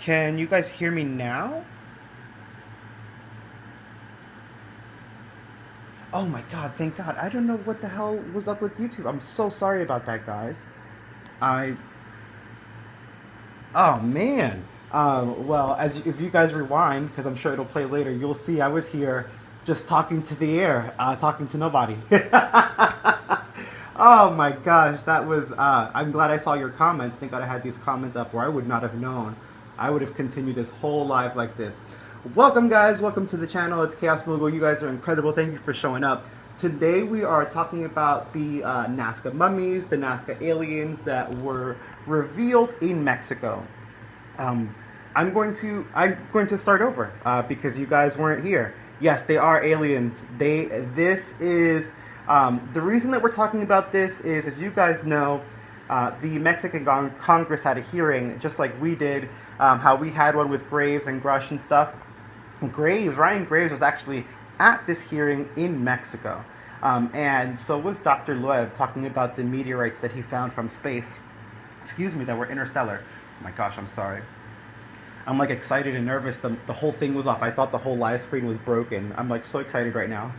Can you guys hear me now? Oh my god, thank god. I don't know what the hell was up with YouTube. I'm so sorry about that, guys. I. Oh man. Well, if you guys rewind, because I'm sure it'll play later, you'll see I was here just talking to the air, talking to nobody. Oh my gosh, that was. I'm glad I saw your comments. Thank God I had these comments up, or I would not have known. I would have continued this whole live like this. Welcome, guys. Welcome to the channel. It's ChaosMoogle. You guys are incredible. Thank you for showing up. Today we are talking about the Nazca Mummies, the Nazca aliens that were revealed in Mexico. I'm going to start over because you guys weren't here. Yes, they are aliens. This is the reason that we're talking about this is, as you guys know, the Mexican Congress had a hearing just like we did. How we had one with Graves and Grush and stuff. Ryan Graves was actually at this hearing in Mexico. And so was Dr. Loeb, talking about the meteorites that he found from space. Excuse me, that were interstellar. Oh my gosh, I'm sorry. I'm like excited and nervous. The whole thing was off. I thought the whole live screen was broken. I'm like so excited right now.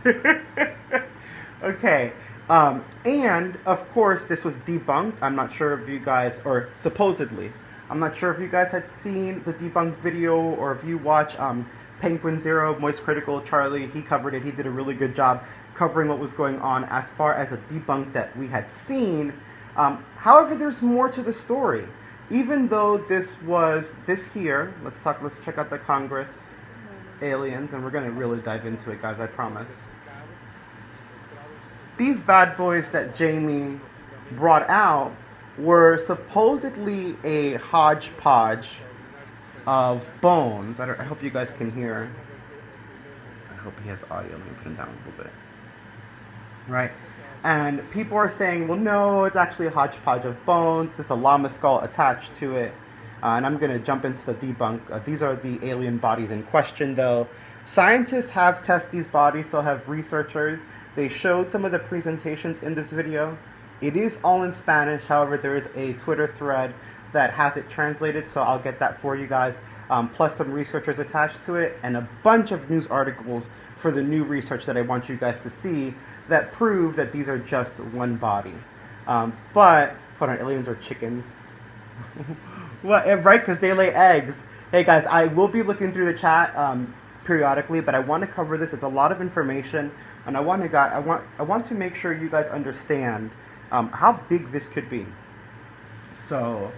Okay. And of course, this was debunked. I'm not sure if you guys, or supposedly, I'm not sure if you guys had seen the debunked video or if you watch Penguin Zero, Moist Critical, Charlie, he covered it. He did a really good job covering what was going on as far as a debunk that we had seen. However, there's more to the story. Even though this here, let's check out the Congress aliens, and we're going to really dive into it, guys, I promise. These bad boys that Jamie brought out were supposedly a hodgepodge of bones. I hope you guys can hear. I hope he has audio. Let me put him down a little bit. Right? And people are saying, well, no, it's actually a hodgepodge of bones with a llama skull attached to it. And I'm going to jump into the debunk. These are the alien bodies in question, though. Scientists have tested these bodies, so have researchers. They showed some of the presentations in this video. It is all in Spanish. However, there is a Twitter thread that has it translated, so I'll get that for you guys, plus some researchers attached to it, and a bunch of news articles for the new research that I want you guys to see that prove that these are just one body. But, hold on, aliens are chickens. Well, right, because they lay eggs. Hey guys, I will be looking through the chat periodically, but I want to cover this. It's a lot of information, and I want to make sure you guys understand how big this could be. So,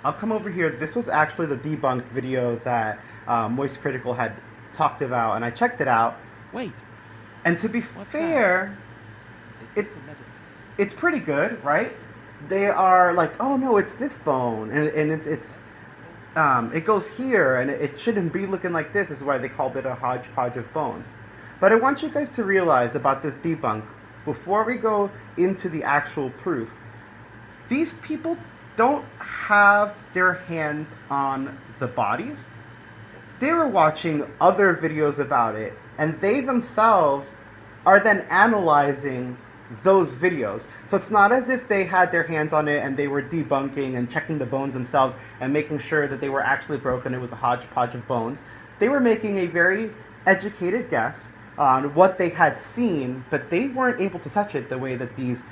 I'll come over here. This was actually the debunked video that Moist Critical had talked about, and I checked it out. Wait. And to be fair, it's pretty good, right? They are like, oh no, it's this bone, and it goes here, and it shouldn't be looking like this. Is why they called it a hodgepodge of bones. But I want you guys to realize about this debunk before we go into the actual proof. These people don't have their hands on the bodies. They were watching other videos about it, and they themselves are then analyzing those videos. So it's not as if they had their hands on it and they were debunking and checking the bones themselves and making sure that they were actually broken. It was a hodgepodge of bones. They were making a very educated guess on what they had seen, but they weren't able to touch it the way that these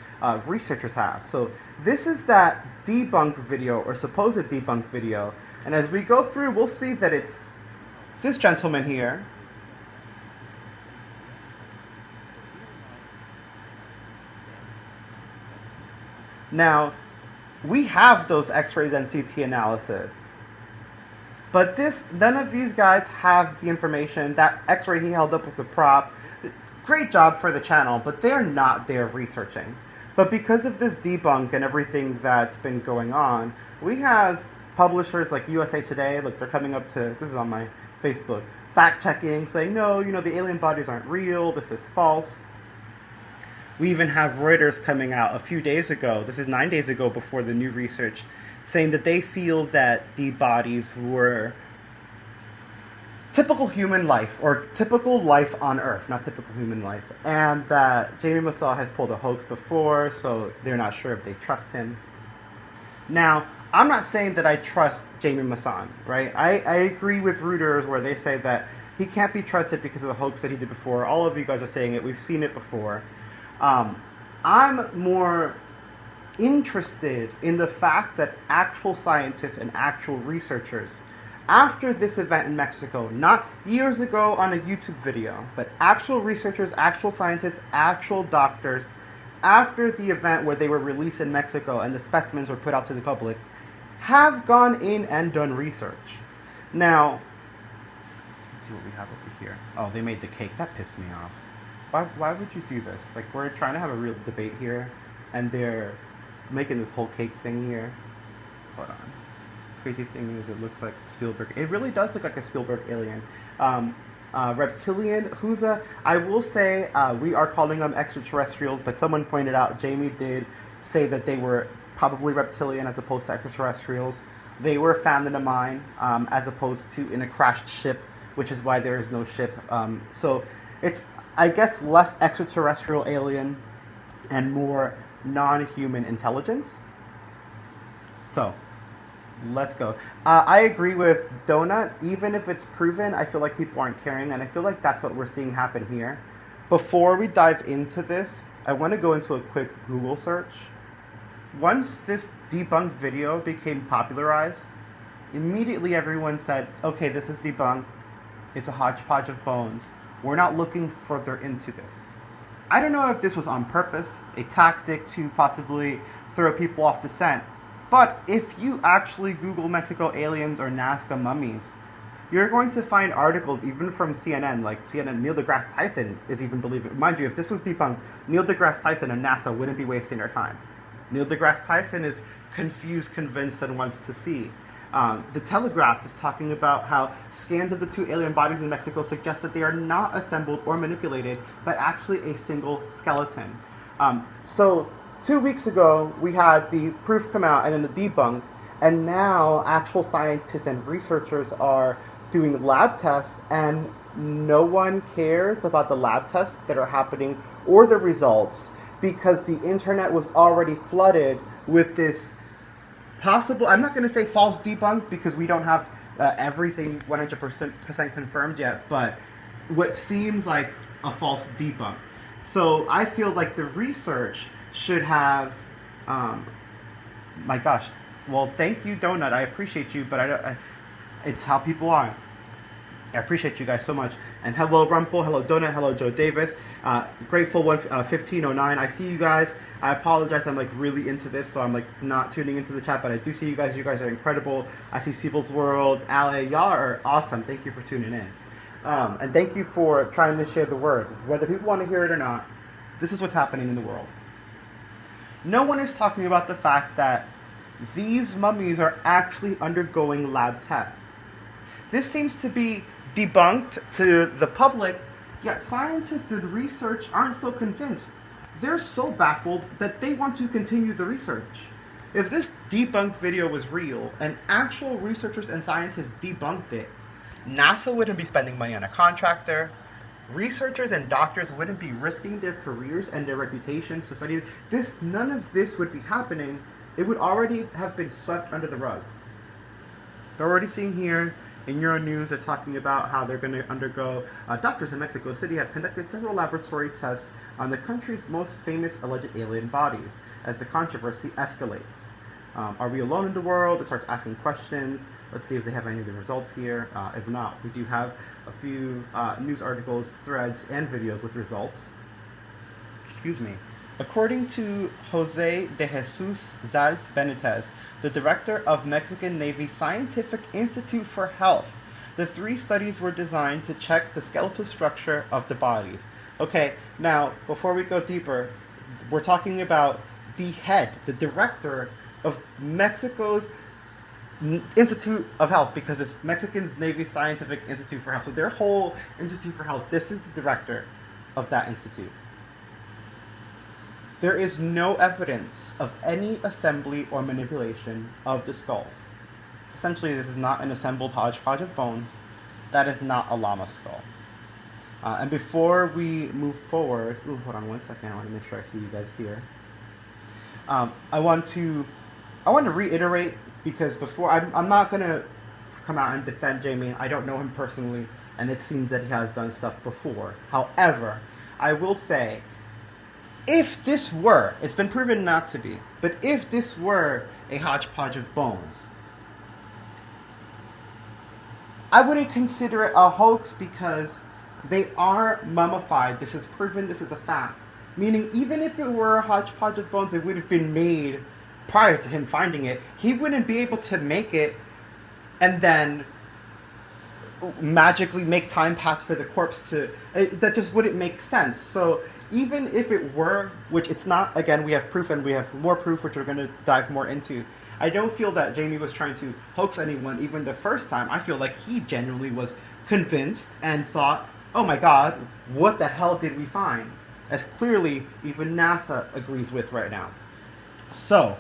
researchers have. So this is that debunked video, or supposed debunked video, and as we go through, we'll see that it's this gentleman here. Now, we have those x-rays and CT analysis, but none of these guys have the information. That x-ray he held up was a prop. Great job for the channel, but they're not there researching. But because of this debunk and everything that's been going on, we have publishers like USA Today. Look, they're coming up to, this is on my Facebook, fact-checking, saying, no, the alien bodies aren't real, this is false. We even have Reuters coming out a few days ago, this is 9 days ago before the new research, saying that they feel that the bodies were typical human life, or typical life on Earth, not typical human life. And that Jamie Massal has pulled a hoax before, so they're not sure if they trust him. Now, I'm not saying that I trust Jamie Masson, right? I agree with Reuters where they say that he can't be trusted because of the hoax that he did before. All of you guys are saying it. We've seen it before. I'm more interested in the fact that actual scientists and actual researchers, after this event in Mexico, not years ago on a YouTube video, but actual researchers, actual scientists, actual doctors, after the event where they were released in Mexico and the specimens were put out to the public, have gone in and done research. Now, let's see what we have over here. Oh, they made the cake. That pissed me off. Why would you do this? Like, we're trying to have a real debate here, and they're making this whole cake thing here. Hold on. Crazy thing is, it looks like Spielberg. It really does look like a Spielberg alien. Reptilian, I will say, we are calling them extraterrestrials, but someone pointed out, Jamie did say that they were probably reptilian as opposed to extraterrestrials. They were found in a mine, as opposed to in a crashed ship, which is why there is no ship. So it's, I guess, less extraterrestrial alien and more non-human intelligence. So let's go. I agree with Donut. Even if it's proven, I feel like people aren't caring, and I feel like that's what we're seeing happen here. Before we dive into this, I want to go into a quick Google search. Once this debunked video became popularized, immediately everyone said, okay, this is debunked. It's a hodgepodge of bones. We're not looking further into this. I don't know if this was on purpose, a tactic to possibly throw people off the scent. But if you actually Google Mexico aliens or Nazca mummies, you're going to find articles even from CNN, like CNN, Neil deGrasse Tyson is even believing. Mind you, if this was debunked, Neil deGrasse Tyson and NASA wouldn't be wasting their time. Neil deGrasse Tyson is confused, convinced, and wants to see. The Telegraph is talking about how scans of the two alien bodies in Mexico suggest that they are not assembled or manipulated, but actually a single skeleton. So 2 weeks ago, we had the proof come out and then the debunk, and now actual scientists and researchers are doing lab tests, and no one cares about the lab tests that are happening or the results because the internet was already flooded with this possible, I'm not going to say false debunk because we don't have everything 100% confirmed yet, but what seems like a false debunk. So I feel like the research should have, my gosh, well, thank you, Donut. I appreciate you, but it's how people are. I appreciate you guys so much. And hello, Rumple. Hello, Donut. Hello, Joe Davis. Grateful 1509. I see you guys. I apologize. I'm like really into this, so I'm like not tuning into the chat, but I do see you guys. You guys are incredible. I see Siebel's World. Ale, y'all are awesome. Thank you for tuning in. And thank you for trying to share the word. Whether people want to hear it or not, this is what's happening in the world. No one is talking about the fact that these mummies are actually undergoing lab tests. This seems to be debunked to the public, yet scientists and research aren't so convinced. They're so baffled that they want to continue the research. If this debunked video was real and actual researchers and scientists debunked it, NASA wouldn't be spending money on a contractor. Researchers and doctors wouldn't be risking their careers and their reputations to study this. None of this would be happening. It would already have been swept under the rug. They're already seeing here in Euronews, they're talking about how they're going to undergo, doctors in Mexico City have conducted several laboratory tests on the country's most famous alleged alien bodies as the controversy escalates. Are we alone in the world? It starts asking questions. Let's see if they have any of the results here. If not, we do have a few news articles, threads, and videos with results. Excuse me. According to Jose de Jesus Zalz Benitez, the director of Mexican Navy Scientific Institute for Health, the 3 studies were designed to check the skeletal structure of the bodies. Okay, now, before we go deeper, we're talking about the head, the director of Mexico's Institute of Health, because it's Mexican Navy Scientific Institute for Health. So their whole Institute for Health, this is the director of that institute. There is no evidence of any assembly or manipulation of the skulls. Essentially, this is not an assembled hodgepodge of bones. That is not a llama skull. And before we move forward, hold on one second. I want to make sure I see you guys here. I want to reiterate because before I'm not gonna come out and defend Jamie. I don't know him personally, and it seems that he has done stuff before. However, I will say, if this were, it's been proven not to be, but if this were a hodgepodge of bones, I wouldn't consider it a hoax because they are mummified. This is proven, this is a fact. Meaning, even if it were a hodgepodge of bones, it would have been made prior to him finding it. He wouldn't be able to make it and then magically make time pass for the corpse to... that just wouldn't make sense. So even if it were, which it's not, again, we have proof and we have more proof, which we're going to dive more into. I don't feel that Jamie was trying to hoax anyone even the first time. I feel like he genuinely was convinced and thought, oh my God, what the hell did we find? As clearly even NASA agrees with right now. So,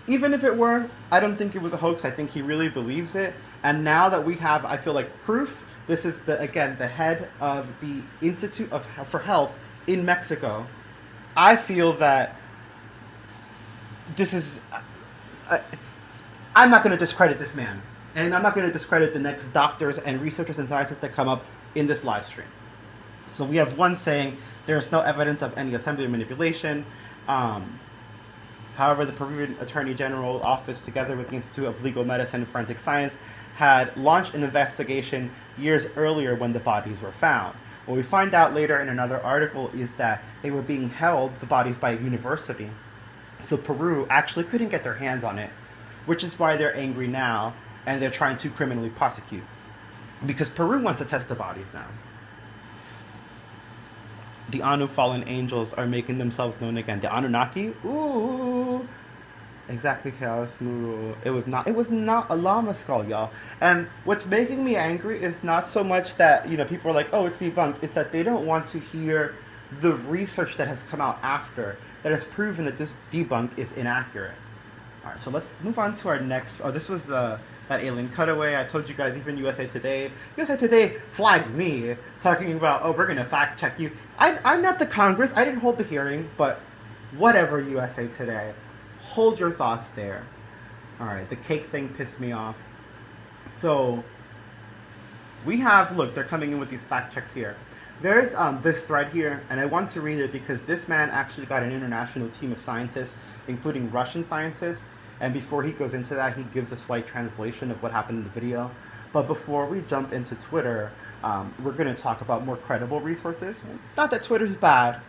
even if it were, I don't think it was a hoax. I think he really believes it. And now that we have, I feel like, proof, this is, the head of the Institute for Health in Mexico. I feel that this is... I'm not going to discredit this man. And I'm not going to discredit the next doctors and researchers and scientists that come up in this live stream. So we have one saying there is no evidence of any assembly or manipulation. However, the Peruvian Attorney General Office, together with the Institute of Legal Medicine and Forensic Science, had launched an investigation years earlier when the bodies were found. What we find out later in another article is that they were being held, the bodies, by a university. So Peru actually couldn't get their hands on it, which is why they're angry now, and they're trying to criminally prosecute. Because Peru wants to test the bodies now. The Anu fallen angels are making themselves known again. The Anunnaki? Ooh. Exactly, ChaosMoogle. It was not a llama skull, y'all. And what's making me angry is not so much that, people are like, oh, it's debunked. It's that they don't want to hear the research that has come out after that has proven that this debunk is inaccurate. All right, so let's move on to our next... Oh, this was that alien cutaway. I told you guys, even USA Today flags me, talking about, oh, we're going to fact check you. I'm not the Congress. I didn't hold the hearing, but whatever, USA Today. Hold your thoughts there. All right, the cake thing pissed me off. So, we have... Look, they're coming in with these fact checks here. There's this thread here, and I want to read it because this man actually got an international team of scientists, including Russian scientists. And before he goes into that, he gives a slight translation of what happened in the video. But before we jump into Twitter, we're going to talk about more credible resources. Not that Twitter's bad,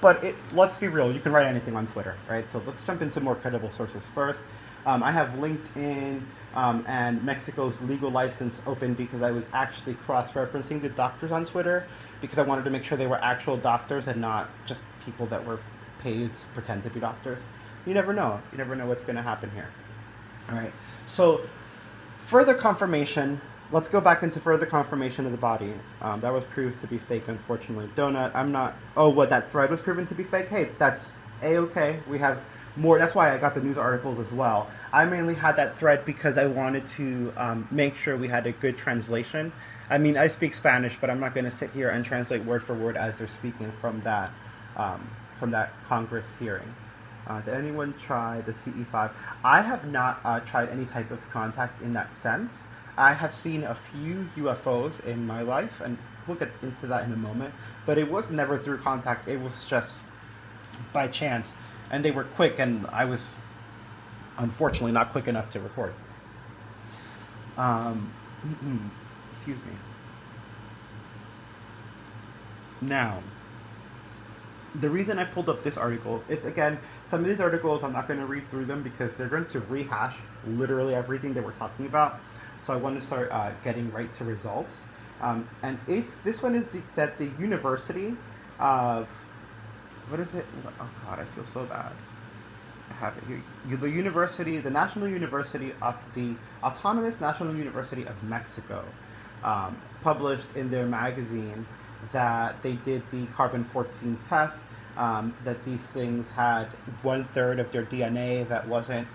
but let's be real. You can write anything on Twitter, right? So let's jump into more credible sources first. I have LinkedIn and Mexico's legal license open because I was actually cross-referencing the doctors on Twitter because I wanted to make sure they were actual doctors and not just people that were paid to pretend to be doctors. You never know. You never know what's going to happen here. All right. So, further confirmation. Let's go back into further confirmation of the body. That was proved to be fake, unfortunately. Donut, I'm not... Oh, what, that thread was proven to be fake? Hey, that's A-okay. We have more... That's why I got the news articles as well. I mainly had that thread because I wanted to make sure we had a good translation. I mean, I speak Spanish, but I'm not going to sit here and translate word for word as they're speaking from that Congress hearing. Did anyone try the CE5? I have not tried any type of contact in that sense. I have seen a few UFOs in my life, and we'll get into that in a moment. But it was never through contact. It was just by chance. And they were quick, and I was unfortunately not quick enough to record. Excuse me. Now, the reason I pulled up this article, it's, again, some of these articles, I'm not going to read through them because they're going to rehash literally everything that we're talking about. So I want to start getting right to results. And this one is that the University of... What is it? Oh, God, I feel so bad. I have it here. The National University of the Autonomous National University of Mexico published in their magazine that they did the carbon-14 test, that these things had 1/3 of their DNA that wasn't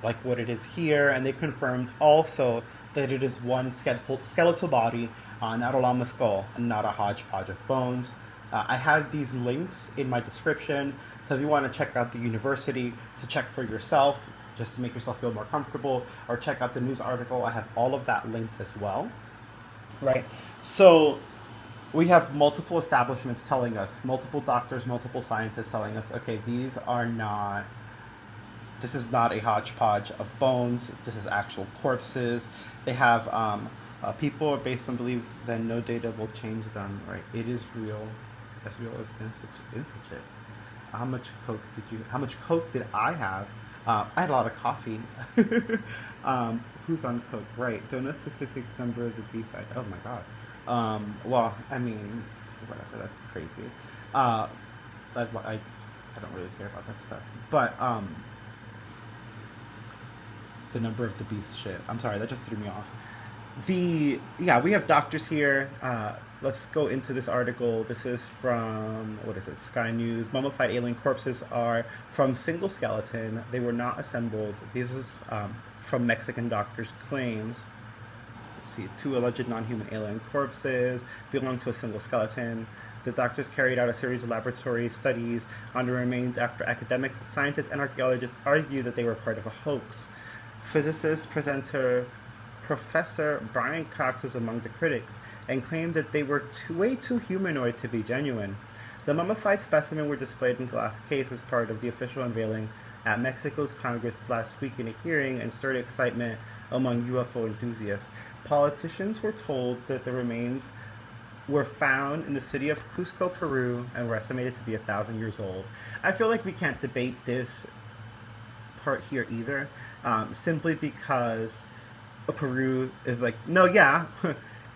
like what it is here, and they confirmed also that it is one skeletal body, not a llama skull, and not a hodgepodge of bones. I have these links in my description, so if you want to check out the university to check for yourself, just to make yourself feel more comfortable, or check out the news article. I have all of that linked as well, right? So we have multiple establishments telling us, multiple doctors, multiple scientists telling us, okay, this is not a hodgepodge of bones. This is actual corpses. They have people are based on belief that no data will change them. Right? It is real, as real as institutes. How much coke did I have? I had a lot of coffee. Who's on coke? Right. Donut 66 number of the B side. Oh my god. Well, I mean, whatever. That's crazy. I don't really care about that stuff. But the number of the beast shit. I'm sorry, that just threw me off. We have doctors here. Let's go into this article. This is from, what is it, Sky News. Mummified alien corpses are from single skeleton. They were not assembled. These is from Mexican doctors' claims. Let's see, 2 alleged non-human alien corpses belong to a single skeleton. The doctors carried out a series of laboratory studies on the remains after academics, scientists, and archaeologists argued that they were part of a hoax. Physicist presenter Professor Brian Cox was among the critics and claimed that they were way too humanoid to be genuine. The mummified specimen were displayed in glass case as part of the official unveiling at Mexico's Congress last week in a hearing and stirred excitement among UFO enthusiasts. Politicians were told that the remains were found in the city of Cusco, Peru, and were estimated to be 1,000 years old. I feel like we can't debate this part here either, simply because Peru is like, no, yeah,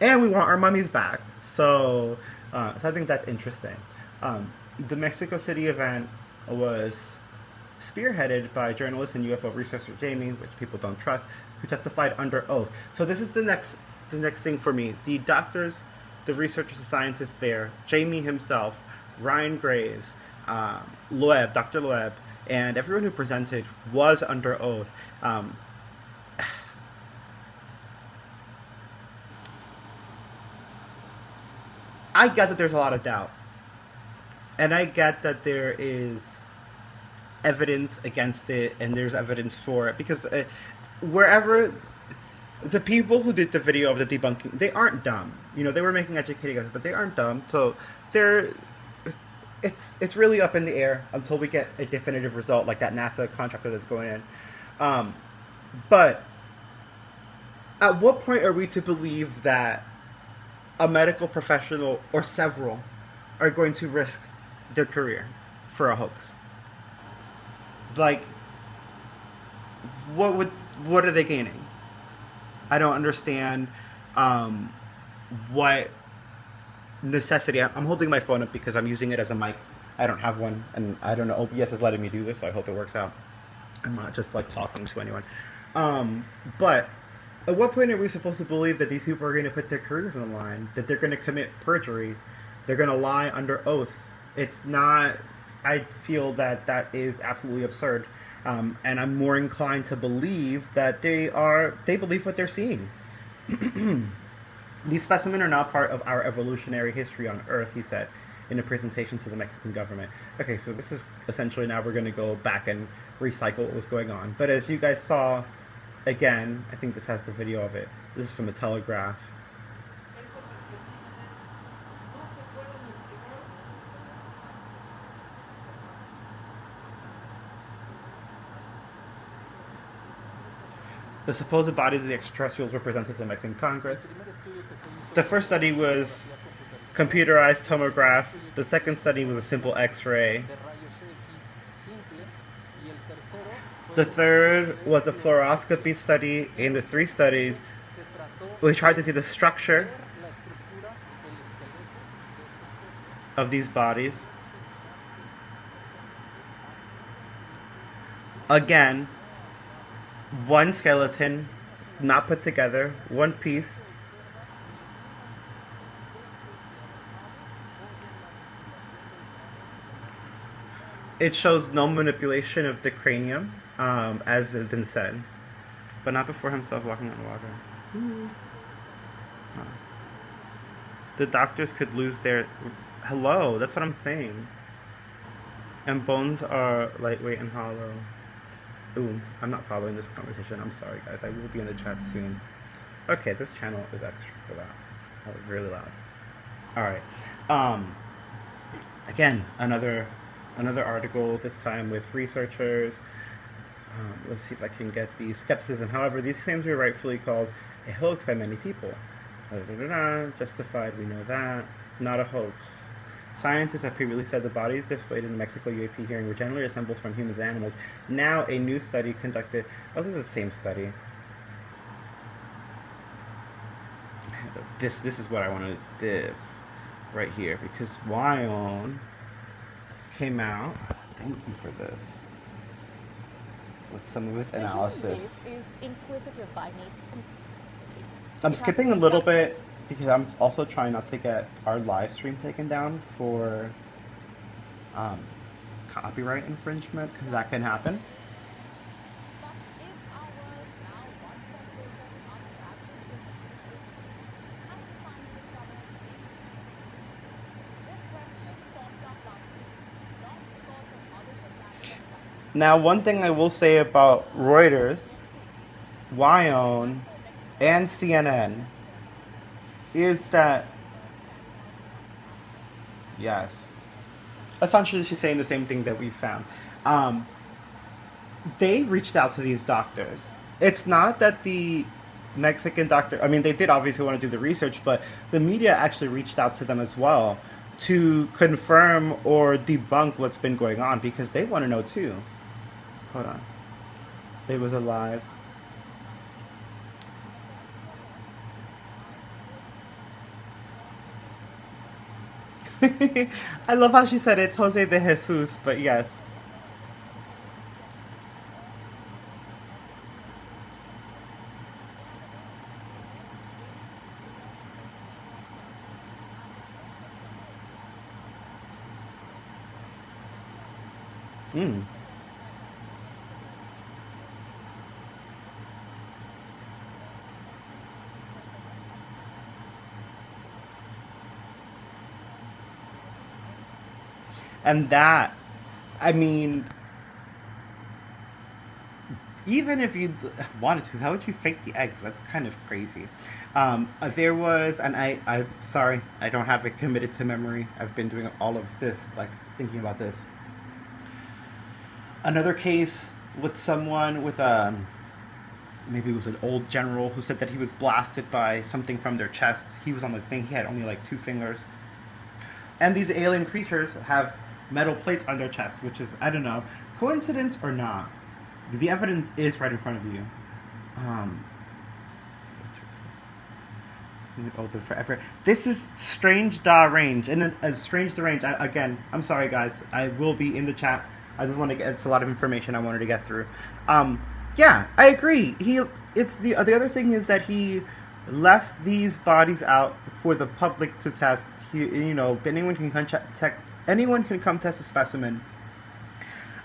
and we want our mummies back. So I think that's interesting. The Mexico City event was spearheaded by journalist and UFO researcher Jamie, which people don't trust, who testified under oath. So this is the next thing for me. The doctors, the researchers, the scientists there, Jamie himself, Ryan Graves, Loeb, Dr. Loeb, and everyone who presented was under oath. I get that there's a lot of doubt. And I get that there is evidence against it and there's evidence for it. Because wherever the people who did the video of the debunking, they aren't dumb. You know, they were making educated guesses, but they aren't dumb. So it's really up in the air until we get a definitive result, like that NASA contractor that's going in. But at what point are we to believe that a medical professional or several are going to risk their career for a hoax? Like, what are they gaining? I don't understand what necessity. I'm holding my phone up because I'm using it as a mic. I don't have one, and I don't know. OBS is letting me do this, so I hope it works out. I'm not just like talking to anyone. But at what point are we supposed to believe that these people are going to put their careers on the line? That they're going to commit perjury? They're going to lie under oath? It's not. I feel that is absolutely absurd. And I'm more inclined to believe that they believe what they're seeing. These specimens are not part of our evolutionary history on Earth, he said in a presentation to the Mexican government. Okay, so this is essentially now we're going to go back and recycle what was going on. But as you guys saw, again, I think this has the video of it. This is from the Telegraph. The supposed bodies of the extraterrestrials were presented to the Mexican Congress. The first study was computerized tomograph. The second study was a simple X-ray. The third was a fluoroscopy study. In the 3 studies, we tried to see the structure of these bodies. Again, one skeleton, not put together, one piece. It shows no manipulation of the cranium, as has been said, but not before himself walking on water. The doctors could lose their... Hello, that's what I'm saying. And bones are lightweight and hollow. Ooh, I'm not following this conversation. I'm sorry, guys. I will be in the chat soon. Okay, this channel is extra for that. That was really loud. All right. Um, Again, another article. This time with researchers. Let's see if I can get the skepticism. However, these claims were rightfully called a hoax by many people. Justified, we know that. Not a hoax. Scientists have previously said the bodies displayed in the Mexico UAP hearing were generally assembled from humans and animals. Now, a new study conducted. Oh, this is the same study. This is what I wanted. This right here, because Wyon came out. Thank you for this. With some of its analysis. The human race is inquisitive by nature. I'm skipping a little bit because I'm also trying not to get our live stream taken down for copyright infringement, because that can happen. Now, one thing I will say about Reuters, Wyon, and CNN is that, yes, essentially she's saying the same thing that we found. They reached out to these doctors. It's not that the Mexican doctor, I mean, they did obviously want to do the research, but the media actually reached out to them as well to confirm or debunk what's been going on, because they want to know too. Hold on. It was alive. I love how she said it's Jose de Jesus, but yes. Mm. And that, I mean, even if you wanted to, how would you fake the eggs? That's kind of crazy. There was, and I'm sorry, I don't have it committed to memory. I've been doing all of this, like thinking about this. Another case with someone with maybe it was an old general who said that he was blasted by something from their chest. He was on the thing, he had only like 2 fingers. And these alien creatures have metal plates on their chests, which is, I don't know, coincidence or not. The evidence is right in front of you. Open forever. This is Strange Da Range, and Strange Da Range. Again, I'm sorry, guys. I will be in the chat. I just want to get. It's a lot of information I wanted to get through. Yeah, I agree. It's the other thing is that he left these bodies out for the public to test. Anyone can come test a specimen.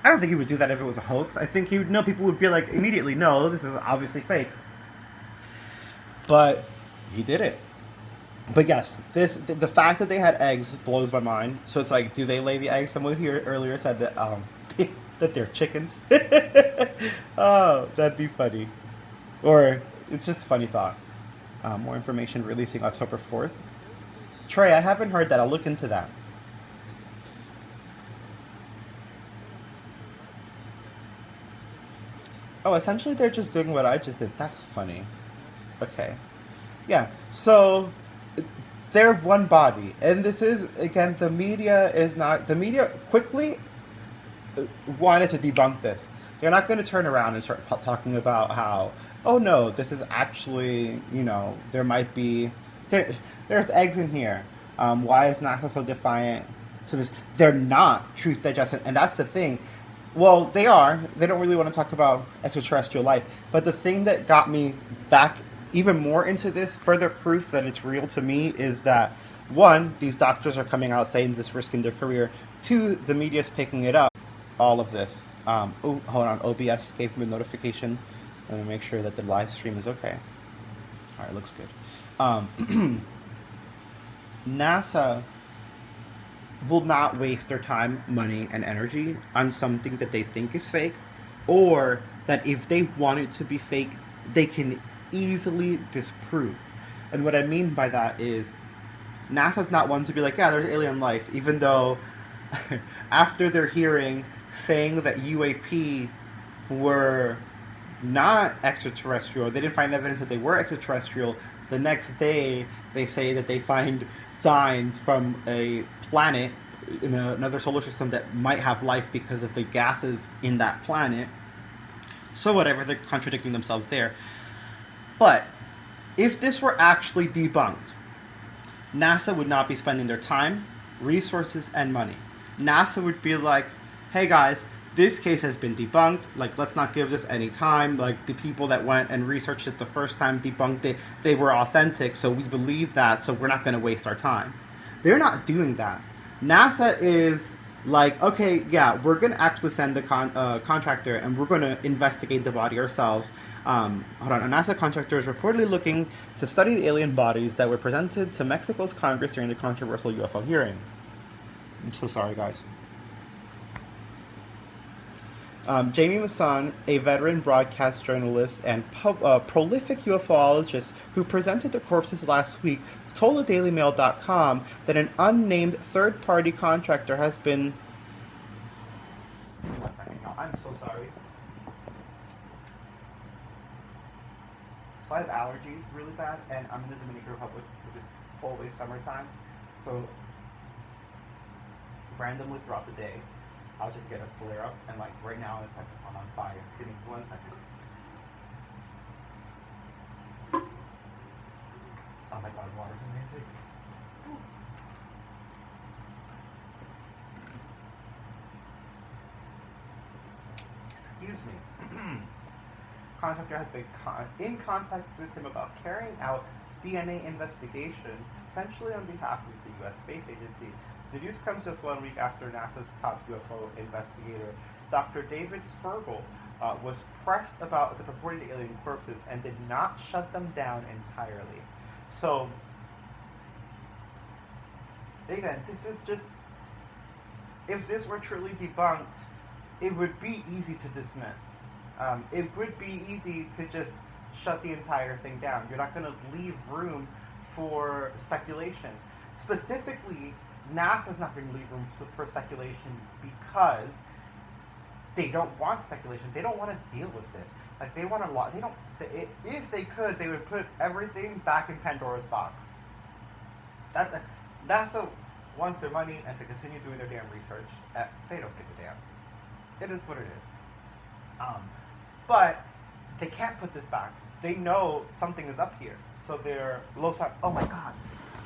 I don't think he would do that if it was a hoax. I think he would know. People would be like immediately, no, this is obviously fake. But he did it. But yes, the fact that they had eggs blows my mind. So it's like, do they lay the eggs? Someone here earlier said that that they're chickens. Oh, that'd be funny. Or it's just a funny thought. More information releasing October 4th. Trey, I haven't heard that. I'll look into that. Oh, essentially they're just doing what I just did. That's funny. Okay. Yeah. So they're one body. And this is, again, the media quickly wanted to debunk this. They're not going to turn around and start talking about how, oh no, this is actually, there might be, there's eggs in here. Why is NASA so defiant to this? They're not truth digestion. And that's the thing. Well, they are. They don't really want to talk about extraterrestrial life. But the thing that got me back even more into this, further proof that it's real to me, is that, one, these doctors are coming out saying this risking their career. Two, the media's picking it up. All of this. Hold on. OBS gave me a notification. Let me make sure that the live stream is okay. All right, looks good. NASA will not waste their time, money, and energy on something that they think is fake or that if they want it to be fake, they can easily disprove. And what I mean by that is NASA's not one to be like, yeah, there's alien life, even though after their hearing saying that UAP were not extraterrestrial, they didn't find evidence that they were extraterrestrial, the next day they say that they find signs from a planet in another solar system that might have life because of the gases in that planet. So whatever, they're contradicting themselves there. But if this were actually debunked, NASA would not be spending their time, resources, and money. NASA would be like, hey guys, this case has been debunked. Like, let's not give this any time. Like, the people that went and researched it the first time debunked it. They were authentic, so we believe that, so we're not going to waste our time. They're not doing that. NASA is like, okay, yeah, we're going to actually send the contractor, and we're going to investigate the body ourselves. Hold on. A NASA contractor is reportedly looking to study the alien bodies that were presented to Mexico's Congress during the controversial UFO hearing. I'm so sorry, guys. Jamie Masson, a veteran broadcast journalist and prolific UFOologist who presented the corpses last week, told thedailymail.com that an unnamed third-party contractor has been... One second, I'm so sorry. So I have allergies really bad, and I'm in the Dominican Republic, which is always summertime. So randomly throughout the day, I'll just get a flare up, and like right now it's like I'm on fire. Give me 1 second. Oh my god, water's amazing. Excuse me. Contractor has been in contact with him about carrying out DNA investigation, essentially on behalf of the U.S. Space Agency. The news comes just 1 week after NASA's top UFO investigator, Dr. David Spergel, was pressed about the purported alien corpses and did not shut them down entirely. So, again, this is just, if this were truly debunked, it would be easy to dismiss. It would be easy to just shut the entire thing down. You're not going to leave room for speculation. Specifically, NASA's not going to leave room for speculation because they don't want speculation. They don't want to deal with this. Like, they want to they don't. If they could, they would put everything back in Pandora's box. NASA wants their money and to continue doing their damn research. They don't give a damn. It is what it is. But they can't put this back. They know something is up here, so they're low side. Oh my god!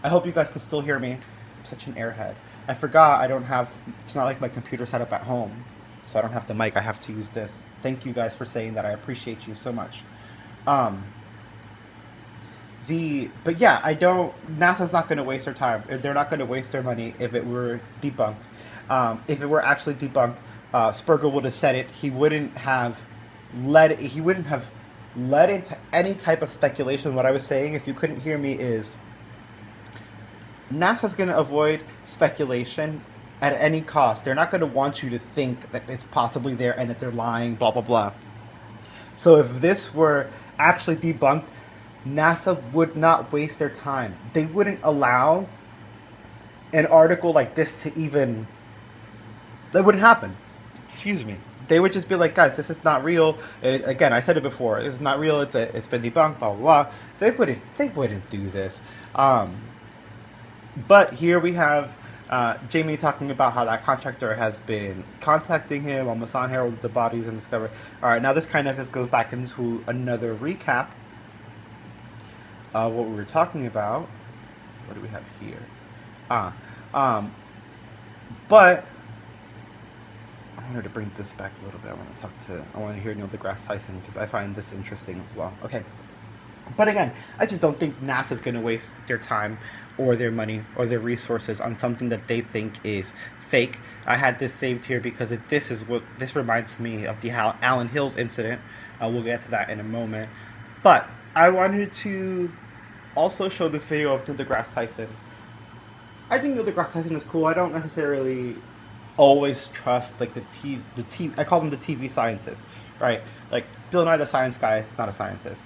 I hope you guys can still hear me. I'm such an airhead. I forgot I don't have. It's not like my computer set up at home, so I don't have the mic. I have to use this. Thank you guys for saying that. I appreciate you so much. But yeah, I don't. NASA's not going to waste their time. They're not going to waste their money if it were debunked. If it were actually debunked, Spergel would have said it. He wouldn't have led into any type of speculation. What I was saying, if you couldn't hear me, is NASA's going to avoid speculation at any cost. They're not going to want you to think that it's possibly there and that they're lying, blah, blah, blah. So if this were actually debunked, NASA would not waste their time. They wouldn't allow an article like this to even... That wouldn't happen. Excuse me. They would just be like, guys, this is not real. Again, I said it before. It's not real. It's been debunked. Blah blah blah. They wouldn't do this. But here we have Jamie talking about how that contractor has been contacting him on Masson Herald, the bodies and discovery. All right, now this kind of just goes back into another recap of what we were talking about. What do we have here? But I wanted to bring this back a little bit. I want to hear Neil deGrasse Tyson because I find this interesting as well. Okay. But again, I just don't think NASA's going to waste their time or their money or their resources on something that they think is fake. I had this saved here because this reminds me of the Alan Hills incident. We'll get to that in a moment. But I wanted to also show this video of Neil deGrasse Tyson. I think Neil deGrasse Tyson is cool. I don't necessarily always trust like the I call them the TV scientists, right? Like Bill Nye the Science Guy is not a scientist.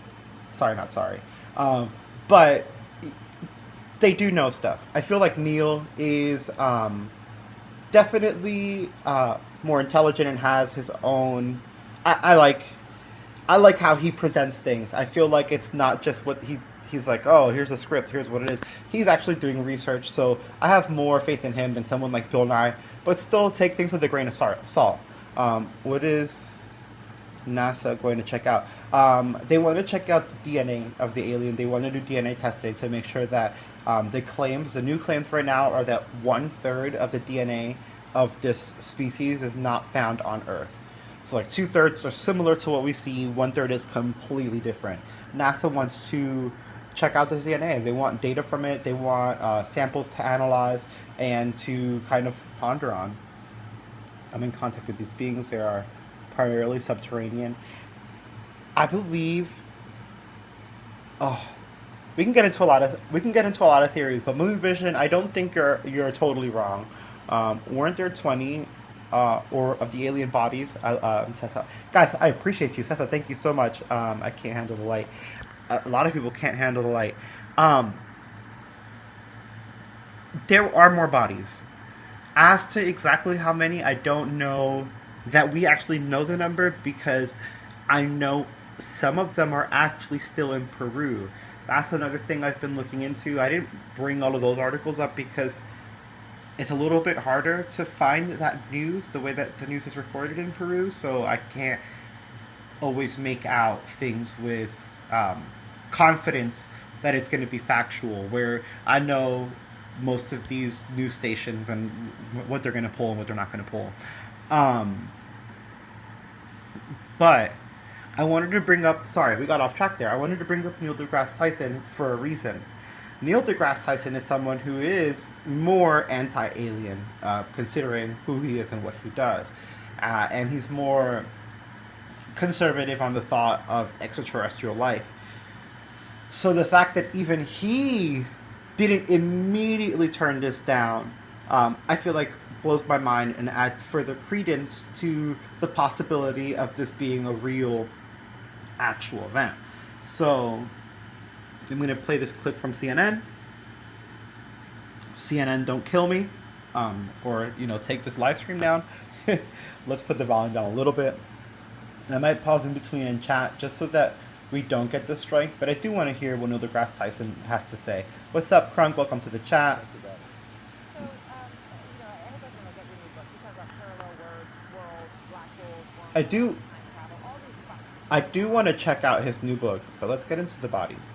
Sorry, not sorry. But they do know stuff. I feel like Neil is definitely more intelligent and has his own. I like how he presents things. I feel like it's not just what he's like, oh, here's a script, here's what it is. He's actually doing research, so I have more faith in him than someone like Bill Nye, but still take things with a grain of salt. What is NASA going to check out? They want to check out the DNA of the alien. They want to do DNA testing to make sure that the new claims right now are that 1/3 of the DNA of this species is not found on Earth. So like 2/3 are similar to what we see, 1/3 is completely different. NASA wants to check out this DNA. They want data from it. They want samples to analyze and to kind of ponder on. I'm in contact with these beings. They are primarily subterranean. I believe. Oh, we can get into a lot of theories, but Moon Vision, I don't think you're totally wrong. Weren't there 20 or of the alien bodies? Sessa. Guys, I appreciate you, Sessa. Thank you so much. I can't handle the light. A lot of people can't handle the light. There are more bodies. As to exactly how many, I don't know that we actually know the number, because I know some of them are actually still in Peru. That's another thing I've been looking into. I didn't bring all of those articles up because it's a little bit harder to find that news the way that the news is recorded in Peru, so I can't always make out things with confidence that it's going to be factual, where I know most of these news stations and what they're going to pull and what they're not going to pull. But I wanted to bring up, sorry, we got off track there. I wanted to bring up Neil deGrasse Tyson for a reason. Neil deGrasse Tyson is someone who is more anti-alien, considering who he is and what he does. And he's more conservative on the thought of extraterrestrial life. So the fact that even he didn't immediately turn this down, I feel like blows my mind and adds further credence to the possibility of this being a real, actual event. So I'm going to play this clip from CNN. CNN, don't kill me. Or, take this live stream down. Let's put the volume down a little bit. I might pause in between and chat just so that we don't get the strike, but I do want to hear what Neil deGrasse Tyson has to say. What's up, Crunk? Welcome to the chat. So, I hope everyone will get your new book. You talk about parallel worlds, black holes, I do. time travel, all these questions. I do want to check out his new book, but let's get into the bodies.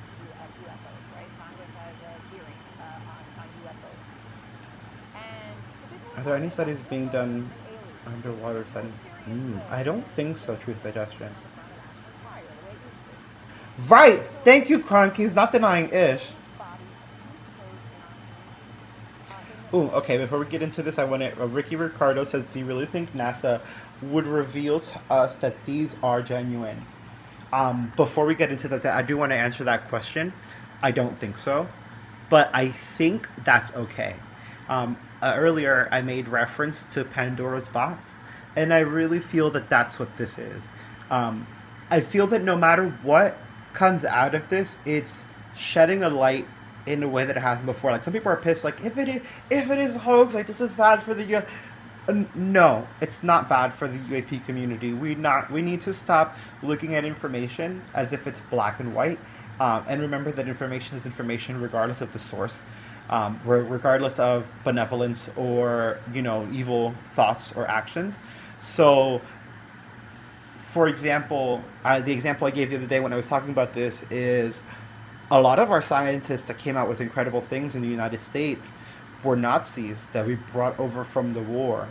UFOs, right? Congress has a hearing on UFOs. And so people Are there any studies being done aliens. underwater settings? I don't think so, Truth Digestion. Right! Thank you, Crunk. He's not denying ish. Ooh, okay, before we get into this, I want to... Ricky Ricardo says, do you really think NASA would reveal to us that these are genuine? Before we get into that, I do want to answer that question. I don't think so. But I think that's okay. Earlier, I made reference to Pandora's box, and I really feel that that's what this is. I feel that no matter what comes out of this, it's shedding a light in a way that it hasn't before. Like, some people are pissed, like, if it is a hoax, like, this is bad for the no, it's not bad for the UAP community. We need to stop looking at information as if it's black and white, and remember that information is information regardless of the source, regardless of benevolence or evil thoughts or actions. So, for example, the example I gave the other day when I was talking about this is a lot of our scientists that came out with incredible things in the United States were Nazis that we brought over from the war.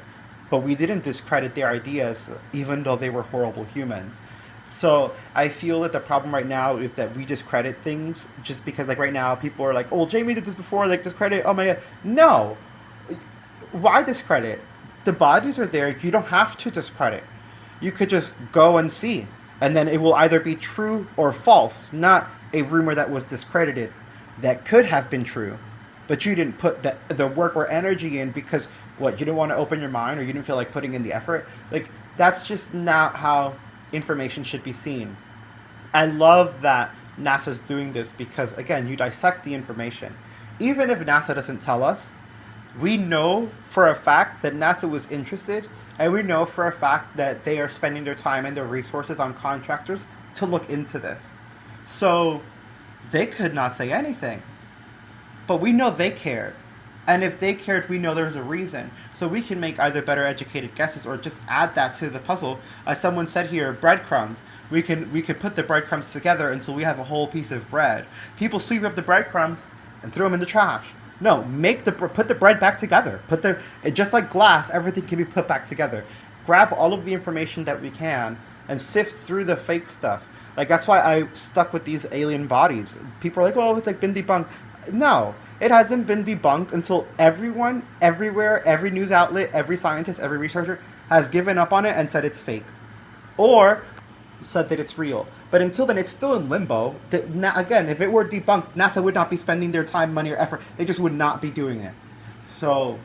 But we didn't discredit their ideas, even though they were horrible humans. So I feel that the problem right now is that we discredit things just because, like, right now people are like, oh, Jamie did this before, like, discredit, oh my god. No! Why discredit? The bodies are there, you don't have to discredit. You could just go and see. And then it will either be true or false, not a rumor that was discredited that could have been true, but you didn't put the work or energy in because What, you didn't want to open your mind, or you didn't feel like putting in the effort? Like, that's just not how information should be seen. I love that NASA's doing this because, again, you dissect the information. Even if NASA doesn't tell us, we know for a fact that NASA was interested, and we know for a fact that they are spending their time and their resources on contractors to look into this. So they could not say anything. But we know they cared. And if they cared, we know there's a reason. So we can make either better educated guesses or just add that to the puzzle. As someone said here, breadcrumbs. We could put the breadcrumbs together until we have a whole piece of bread. People sweep up the breadcrumbs and throw them in the trash. No, put the bread back together. Just like glass, everything can be put back together. Grab all of the information that we can and sift through the fake stuff. Like, that's why I stuck with these alien bodies. People are like, oh, it's like been debunked. No, it hasn't been debunked until everyone, everywhere, every news outlet, every scientist, every researcher has given up on it and said it's fake. Or said that it's real. But until then, it's still in limbo. Again, if it were debunked, NASA would not be spending their time, money, or effort. They just would not be doing it. So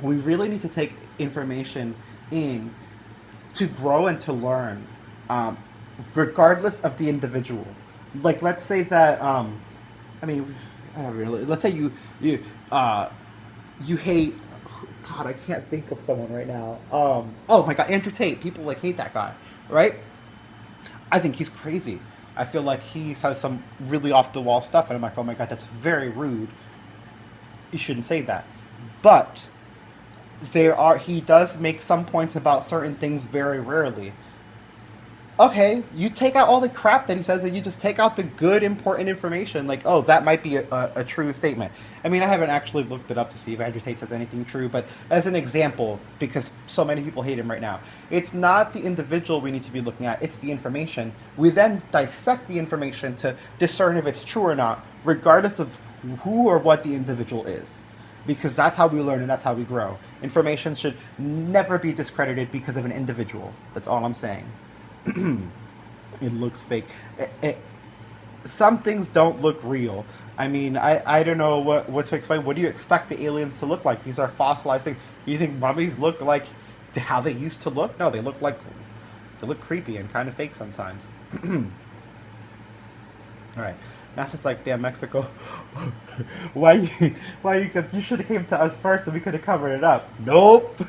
we really need to take information in to grow and to learn, regardless of the individual. Like, let's say that, I don't really. Let's say you hate. God, I can't think of someone right now. Oh my God, Andrew Tate. People like hate that guy, right? I think he's crazy. I feel like he says some really off the wall stuff, and I'm like, oh my God, that's very rude. You shouldn't say that. But he does make some points about certain things very rarely. Okay, you take out all the crap that he says and you just take out the good, important information. Like, oh, that might be a true statement. I mean, I haven't actually looked it up to see if Andrew Tate says anything true, but as an example, because so many people hate him right now, it's not the individual we need to be looking at, it's the information. We then dissect the information to discern if it's true or not, regardless of who or what the individual is. Because that's how we learn and that's how we grow. Information should never be discredited because of an individual. That's all I'm saying. It looks fake. Some things don't look real. I mean, I don't know what to explain. What do you expect the aliens to look like? These are fossilized things. You think mummies look like how they used to look? No, they look creepy and kind of fake sometimes. All right. NASA's like, damn, Mexico. why you should have came to us first so we could have covered it up. Nope.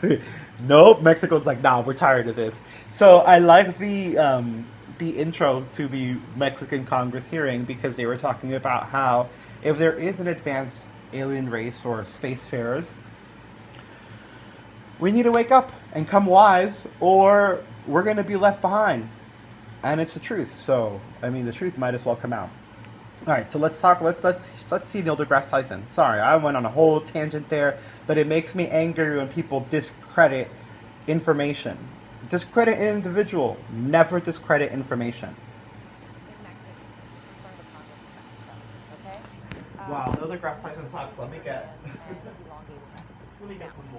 Nope. Mexico's like, nah, we're tired of this. So I like the intro to the Mexican Congress hearing because they were talking about how if there is an advanced alien race or spacefarers, we need to wake up and come wise or we're going to be left behind. And it's the truth. So, I mean, the truth might as well come out. All right, so let's see Neil deGrasse Tyson. Sorry, I went on a whole tangent there, but it makes me angry when people discredit information. Discredit an individual, never discredit information. In Mexico, in front of the Congress in Mexico, okay? Wow, Neil deGrasse Tyson talks. Let me get some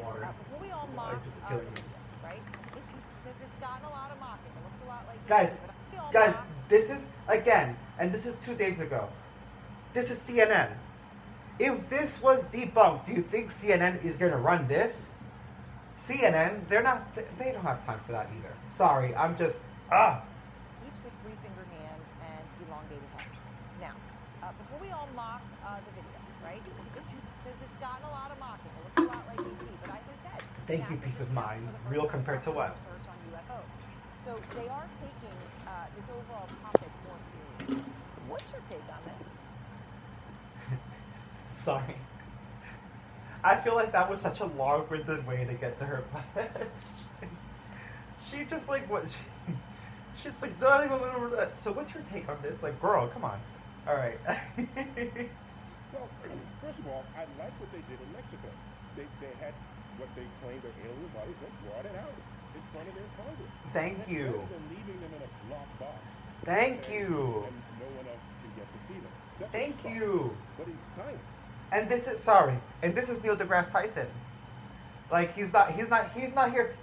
water. Before we all mock the video, right? Because it's gotten a lot of mocking. It looks a lot like Guys, this is, again, and this is 2 days ago. This is CNN. If this was debunked, do you think CNN is going to run this? CNN, they don't have time for that either. Sorry, I'm just, Each with 3-fingered hands and elongated heads. Now, before we all mock the video, right? Because it's gotten a lot of mocking. It looks a lot like ET, but as I said, thank you, peace of mind. Real compared to what? Research on UFOs. So they are taking this overall topic more seriously. What's your take on this? Sorry. I feel like that was such a long-winded way to get to her question. She just like what? She's like not even. So what's your take on this? Like, girl, come on. All right. Well, first of all, I like what they did in Mexico. They had what they claimed are alien bodies. They brought it out in front of their Congress. Thank you. Rather than leaving them in a locked box. Thank you. And no one else can get to see them. That's Thank you. But in science. And this is Neil deGrasse Tyson. Like he's not here.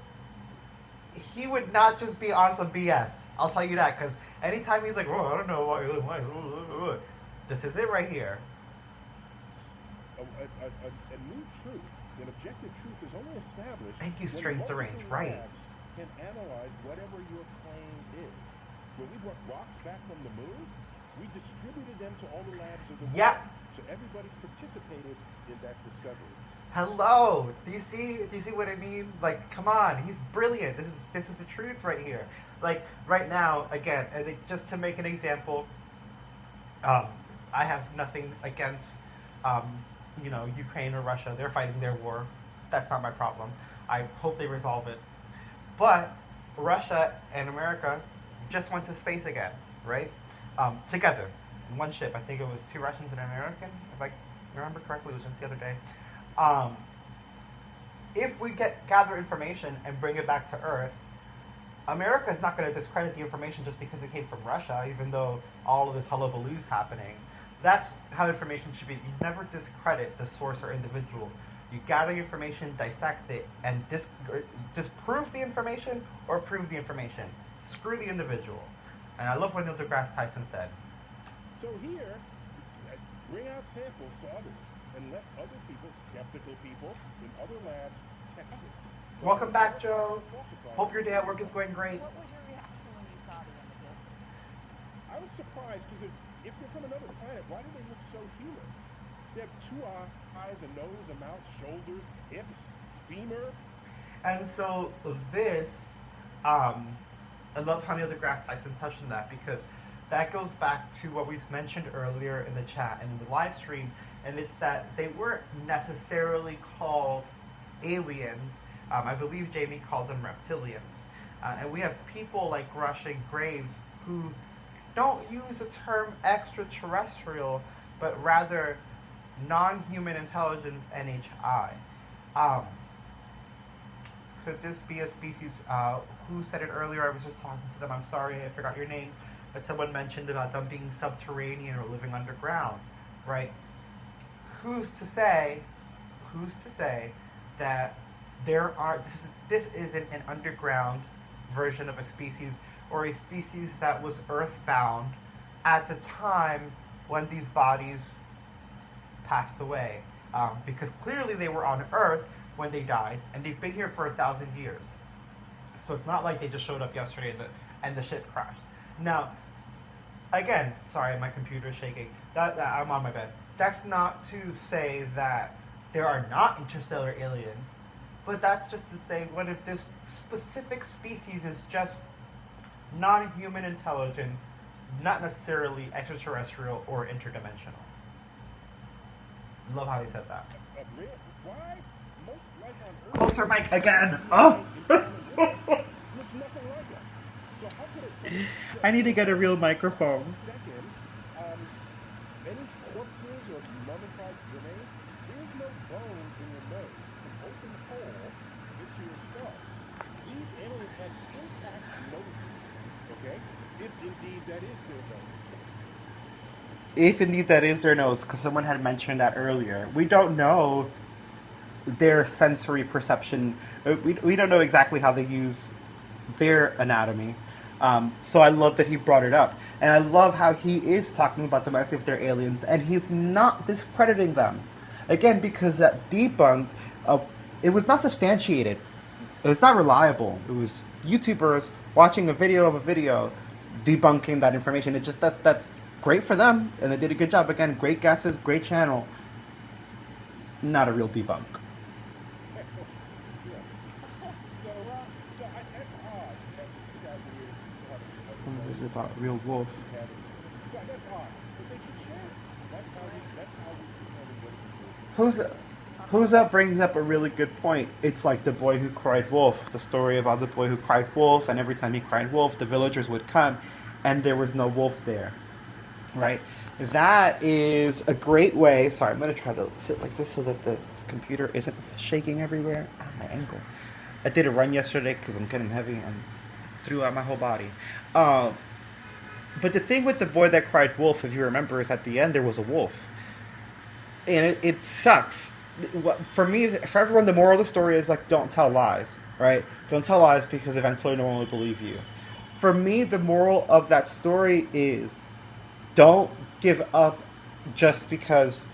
He would not just be on some BS. I'll tell you that, because anytime he's like, oh, I don't know why, this is it right here. A new truth then objective truth is only established Thank you, when Strange the multiple Range, right. labs can analyze whatever your claim is. When we brought rocks back from the moon, we distributed them to all the labs of the world. Yeah. So everybody participated in that discovery. Hello. Do you see what I mean? Like, come on, he's brilliant. This is the truth right here. Like right now, again, I think just to make an example, I have nothing against Ukraine or Russia. They're fighting their war. That's not my problem. I hope they resolve it. But Russia and America just went to space again, right? Together in one ship. I think it was 2 Russians and an American, if I remember correctly. It was just the other day. If we gather information and bring it back to Earth, America is not going to discredit the information just because it came from Russia, even though all of this hullabaloo is happening. That's how information should be. You never discredit the source or individual. You gather information, dissect it, and disprove the information or prove the information. Screw the individual. And I love what Neil deGrasse Tyson said. So here, bring out samples to others and let other people, skeptical people in other labs, test this. Welcome back, Joe. Hope your day at work is going great. What was your reaction when you saw the images? I was surprised because if they're from another planet, why do they look so human? They have 2 eyes, a nose, a mouth, shoulders, hips, femur. And so this, I love how Neil deGrasse Tyson touched on that, because that goes back to what we mentioned earlier in the chat and in the live stream, and it's that they weren't necessarily called aliens. I believe Jamie called them reptilians. And we have people like Rush and Graves who don't use the term extraterrestrial, but rather non-human intelligence, NHI. Could this be a species? Who said it earlier? I was just talking to them. I'm sorry, I forgot your name. But someone mentioned about them being subterranean or living underground, right? Who's to say that this isn't an underground version of a species, or a species that was earthbound at the time when these bodies passed away, because clearly they were on Earth when they died, and they've been here for 1,000 years. So it's not like they just showed up yesterday and the ship crashed. Now, again, sorry, my computer's shaking. I'm on my bed. That's not to say that there are not interstellar aliens, but that's just to say, what if this specific species is just non-human intelligence, not necessarily extraterrestrial or interdimensional? Love how he said that. Why? Most life on Earth Closer mic again. Oh! looks nothing like us. So how could it take I need to get a real microphone. second, any corpses or mummified remains, there's no bone in your nose, an open hole into your skull. These aliens had intact noses, okay? If indeed that is their nose. If indeed that is their nose, because someone had mentioned that earlier. We don't know their sensory perception. We don't know exactly how they use their anatomy. So I love that he brought it up. And I love how he is talking about them as if they're aliens, and he's not discrediting them. Again, because that debunk, it was not substantiated. It was not reliable. It was YouTubers watching a video of a video debunking that information. It just that's great for them, and they did a good job. Again, great guesses, great channel. Not a real debunk. That's odd that 2,000 years It's about real wolf. yeah, that's odd. But they should share it. That's how we determine what is true. Who's up brings up a really good point. It's like the boy who cried wolf, the story about the boy who cried wolf, and every time he cried wolf, the villagers would come, and there was no wolf there, right? That is a great way. Sorry, I'm going to try to sit like this so that the computer isn't shaking everywhere. My ankle. I did a run yesterday because I'm getting heavy and threw out my whole body. But the thing with the boy that cried wolf, if you remember, is at the end there was a wolf. And it sucks. For me, for everyone, the moral of the story is like, don't tell lies, right? Don't tell lies because eventually no one will believe you. For me, the moral of that story is don't give up just because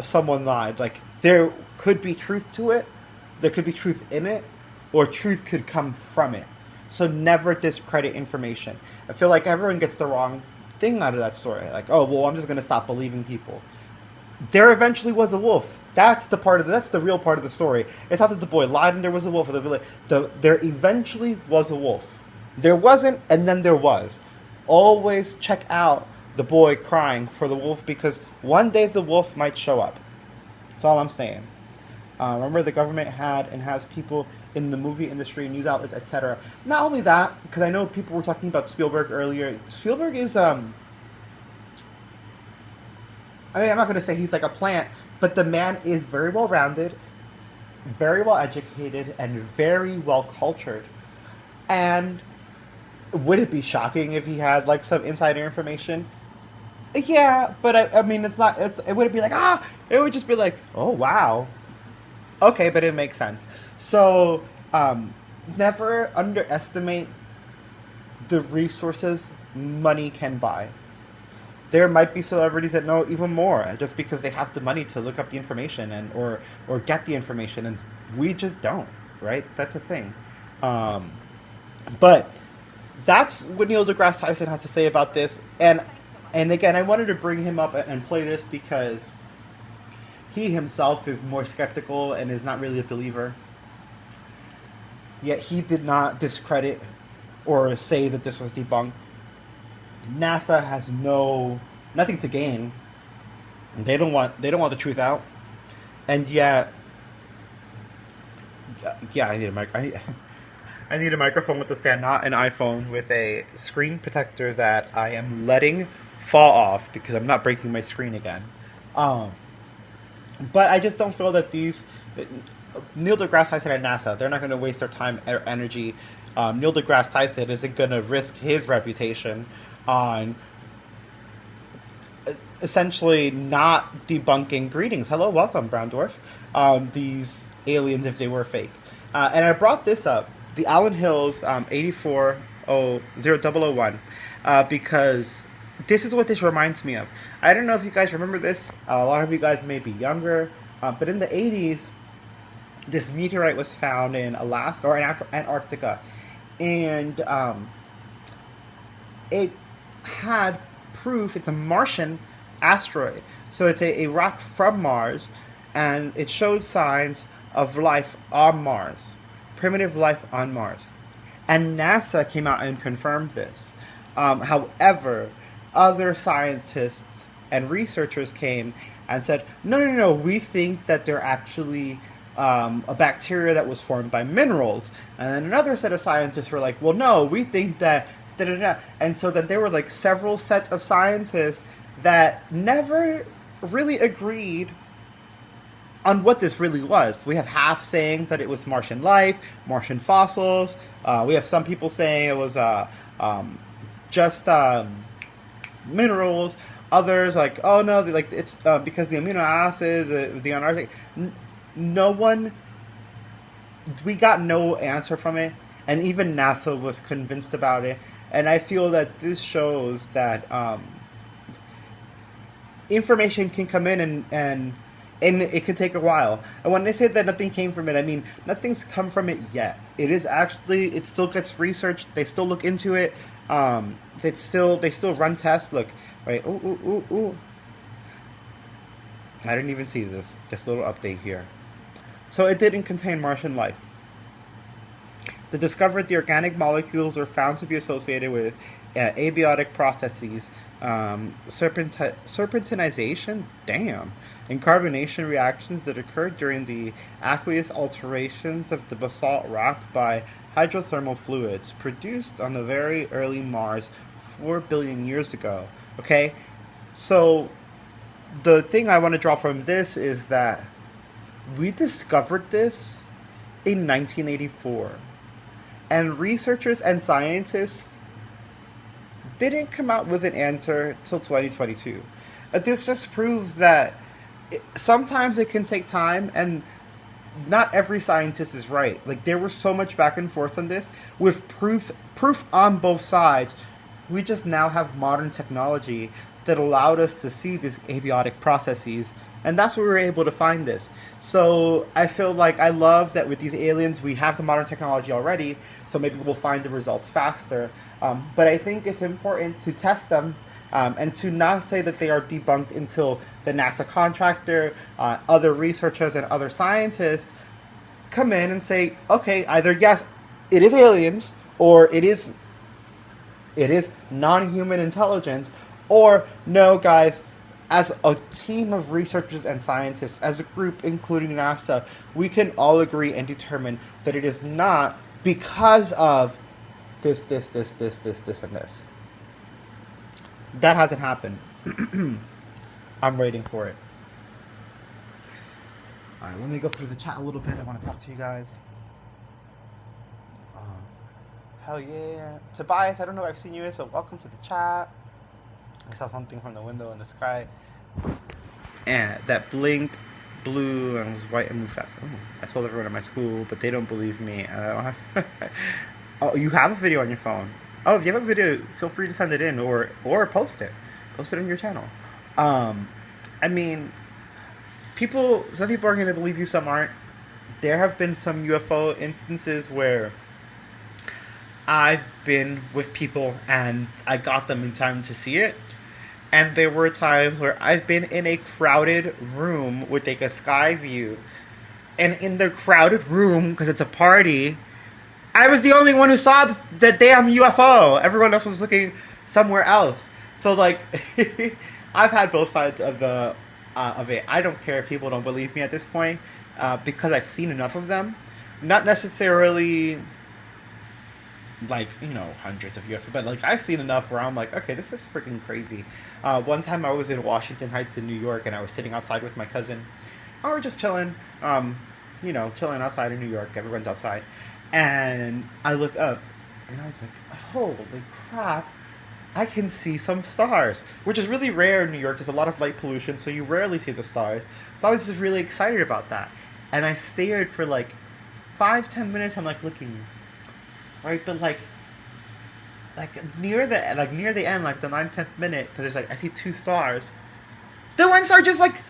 someone lied. Like, there could be truth to it, there could be truth in it, or truth could come from it. So never discredit information. I feel like everyone gets the wrong thing out of that story. Like, oh, well, I'm just going to stop believing people. There eventually was a wolf. That's the real part of the story. It's not that the boy lied and there was a wolf. There eventually was a wolf. There wasn't, and then there was. Always check out the boy crying for the wolf, because one day the wolf might show up. That's all I'm saying. Remember, the government had and has people in the movie industry, news outlets, etc. Not only that, because I know people were talking about Spielberg earlier. Spielberg is, I mean, I'm not going to say he's like a plant, but the man is very well-rounded, very well-educated, and very well-cultured. And would it be shocking if he had, like, some insider information? Yeah, but I mean, it wouldn't be like, it would just be like, oh, wow. Okay, but it makes sense. So, never underestimate the resources money can buy. There might be celebrities that know even more just because they have the money to look up the information or get the information, and we just don't, right? That's a thing. But that's what Neil deGrasse Tyson had to say about this. And again, I wanted to bring him up and play this because he himself is more skeptical and is not really a believer. Yet he did not discredit or say that this was debunked. NASA has nothing to gain. They don't want the truth out. And yet, yeah, I need a mic. I need a microphone with a stand, not an iPhone with a screen protector that I am letting fall off because I'm not breaking my screen again. But I just don't feel that Neil deGrasse Tyson and NASA, they're not going to waste their time or energy. Neil deGrasse Tyson isn't going to risk his reputation on essentially not debunking greetings. Hello, welcome, Brown Dwarf. These aliens, if they were fake. And I brought this up, the Allen Hills 84001, because this is what this reminds me of. I don't know if you guys remember this. A lot of you guys may be younger. But in the 80s, this meteorite was found in Alaska or in Antarctica. And it had proof it's a Martian asteroid. So it's a rock from Mars. And it showed signs of life on Mars. Primitive life on Mars. And NASA came out and confirmed this. However, other scientists and researchers came and said, no, we think that they're actually a bacteria that was formed by minerals. And then another set of scientists were like, well, no, we think that da-da-da. And so then there were like several sets of scientists that never really agreed on what this really was. We have half saying that it was Martian life, Martian fossils. We have some people saying it was just minerals. Others like, oh no, like it's because the amino acids, the Antarctic. No one. We got no answer from it, and even NASA was convinced about it. And I feel that this shows that information can come in and it can take a while. And when they say that nothing came from it, I mean nothing's come from it yet. It still gets researched. They still look into it. They still run tests. Look, right? Ooh. I didn't even see this. Just a little update here. So it didn't contain Martian life. They discovered the organic molecules were found to be associated with abiotic processes, serpentinization, and carbonation reactions that occurred during the aqueous alterations of the basalt rock by hydrothermal fluids produced on the very early Mars 4 billion years ago. Okay? So, the thing I want to draw from this is that we discovered this in 1984. And researchers and scientists didn't come out with an answer till 2022. This just proves that sometimes it can take time, and not every scientist is right. Like, there was so much back and forth on this with proof on both sides. We just now have modern technology that allowed us to see these abiotic processes And that's where we were able to find this. So I feel like I love that with these aliens, we have the modern technology already, so maybe we'll find the results faster. But I think it's important to test them and to not say that they are debunked until the NASA contractor, other researchers, and other scientists come in and say, okay, either yes, it is aliens, or it is non-human intelligence, or no, guys, as a team of researchers and scientists, as a group, including NASA, we can all agree and determine that it is not because of this, and this. That hasn't happened. I'm waiting for it. Alright, let me go through the chat a little bit. I want to talk to you guys. Hell yeah. Tobias, I don't know if I've seen you, so welcome to the chat. I saw something from the window in the sky. And that blinked blue and was white and moved fast. Oh, I told everyone at my school, but they don't believe me. And I don't have. Oh, you have a video on your phone. Oh, if you have a video, feel free to send it in or post it. Post it on your channel. I mean, some people are going to believe you, some aren't. There have been some UFO instances where I've been with people and I got them in time to see it. And there were times where I've been in a crowded room with like a sky view. And in the crowded room, because it's a party, I was the only one who saw the damn UFO. Everyone else was looking somewhere else. So like, I've had both sides of it. I don't care if people don't believe me at this point, because I've seen enough of them. Not necessarily like, hundreds of UFOs, but like I've seen enough where I'm like, okay, this is freaking crazy. One time I was in Washington Heights in New York, and I was sitting outside with my cousin. We were just chilling, chilling outside in New York. Everyone's outside, and I look up, and I was like, holy crap, I can see some stars, which is really rare in New York. There's a lot of light pollution, so you rarely see the stars. So I was just really excited about that, and I stared for like 5-10 minutes. I'm like looking. Right, but like near the end, like the 9th-10th minute, because there's like I see 2 stars. The one star just like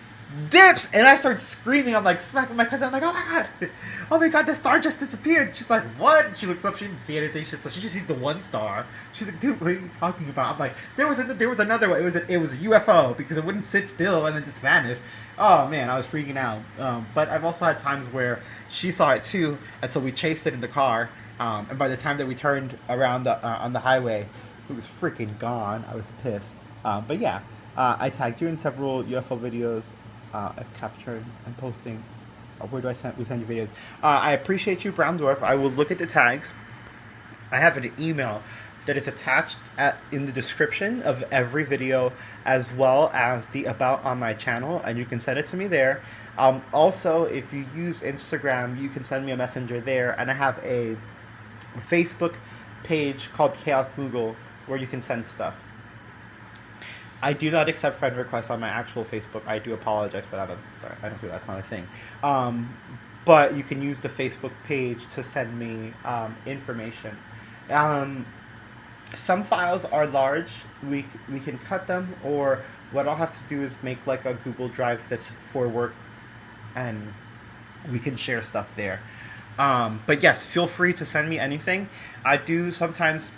dips, and I start screaming. I'm like smacking my cousin. I'm like, oh my god, the star just disappeared. She's like, what? She looks up. She didn't see anything. So she just sees the 1 star. She's like, dude, what are you talking about? I'm like, there was another one. It was a UFO because it wouldn't sit still and then just vanished. Oh man, I was freaking out. But I've also had times where she saw it too, and so we chased it in the car. And by the time that we turned around on the highway, it was freaking gone. I was pissed. But yeah, I tagged you in several UFO videos I've captured and posting. Where do we send you videos? I appreciate you, Brown Dwarf. I will look at the tags. I have an email that is attached in the description of every video, as well as the about on my channel, and you can send it to me there. Also, if you use Instagram, you can send me a messenger there, and I have a Facebook page called ChaosMoogle where you can send stuff. I do not accept friend requests on my actual Facebook. I do apologize for that. I don't do that. That's not a thing. But you can use the Facebook page to send me information. Some files are large. We can cut them, or what I'll have to do is make like a Google Drive that's for work, and we can share stuff there. But yes, feel free to send me anything. I do sometimes,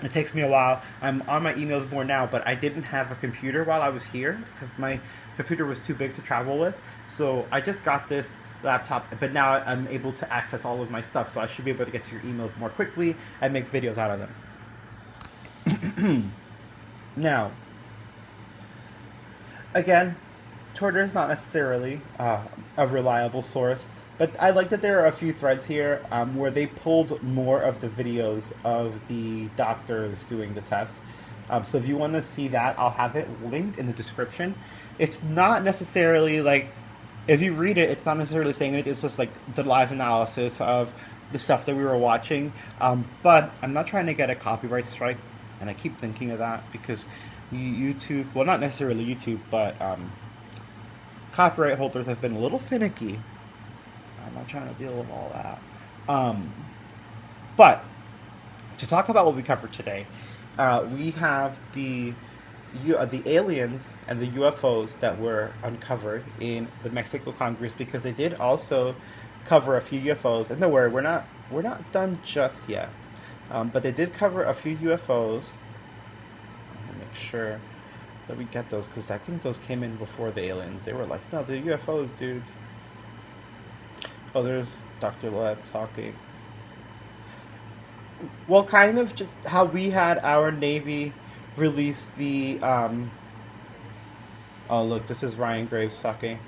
it takes me a while. I'm on my emails more now, but I didn't have a computer while I was here because my computer was too big to travel with. So I just got this laptop, but now I'm able to access all of my stuff, so I should be able to get to your emails more quickly and make videos out of them. Now, again, Twitter is not necessarily a reliable source. But I like that there are a few threads here where they pulled more of the videos of the doctors doing the test. So if you want to see that, I'll have it linked in the description. It's not necessarily like, if you read it, it's not necessarily saying it. It's just like the live analysis of the stuff that we were watching. But I'm not trying to get a copyright strike. And I keep thinking of that because YouTube, well, not necessarily YouTube, but copyright holders have been a little finicky. I'm not trying to deal with all that. But to talk about what we covered today, we have the aliens and the UFOs that were uncovered in the Mexico Congress, because they did also cover a few UFOs. And don't worry, we're not done just yet, but they did cover a few UFOs. I'm gonna make sure that we get those, because I think those came in before the aliens. They were like, no, the UFOs, dudes. Oh, there's Dr. Leb talking. Well, kind of just how we had our Navy release the, oh, look, this is Ryan Graves talking.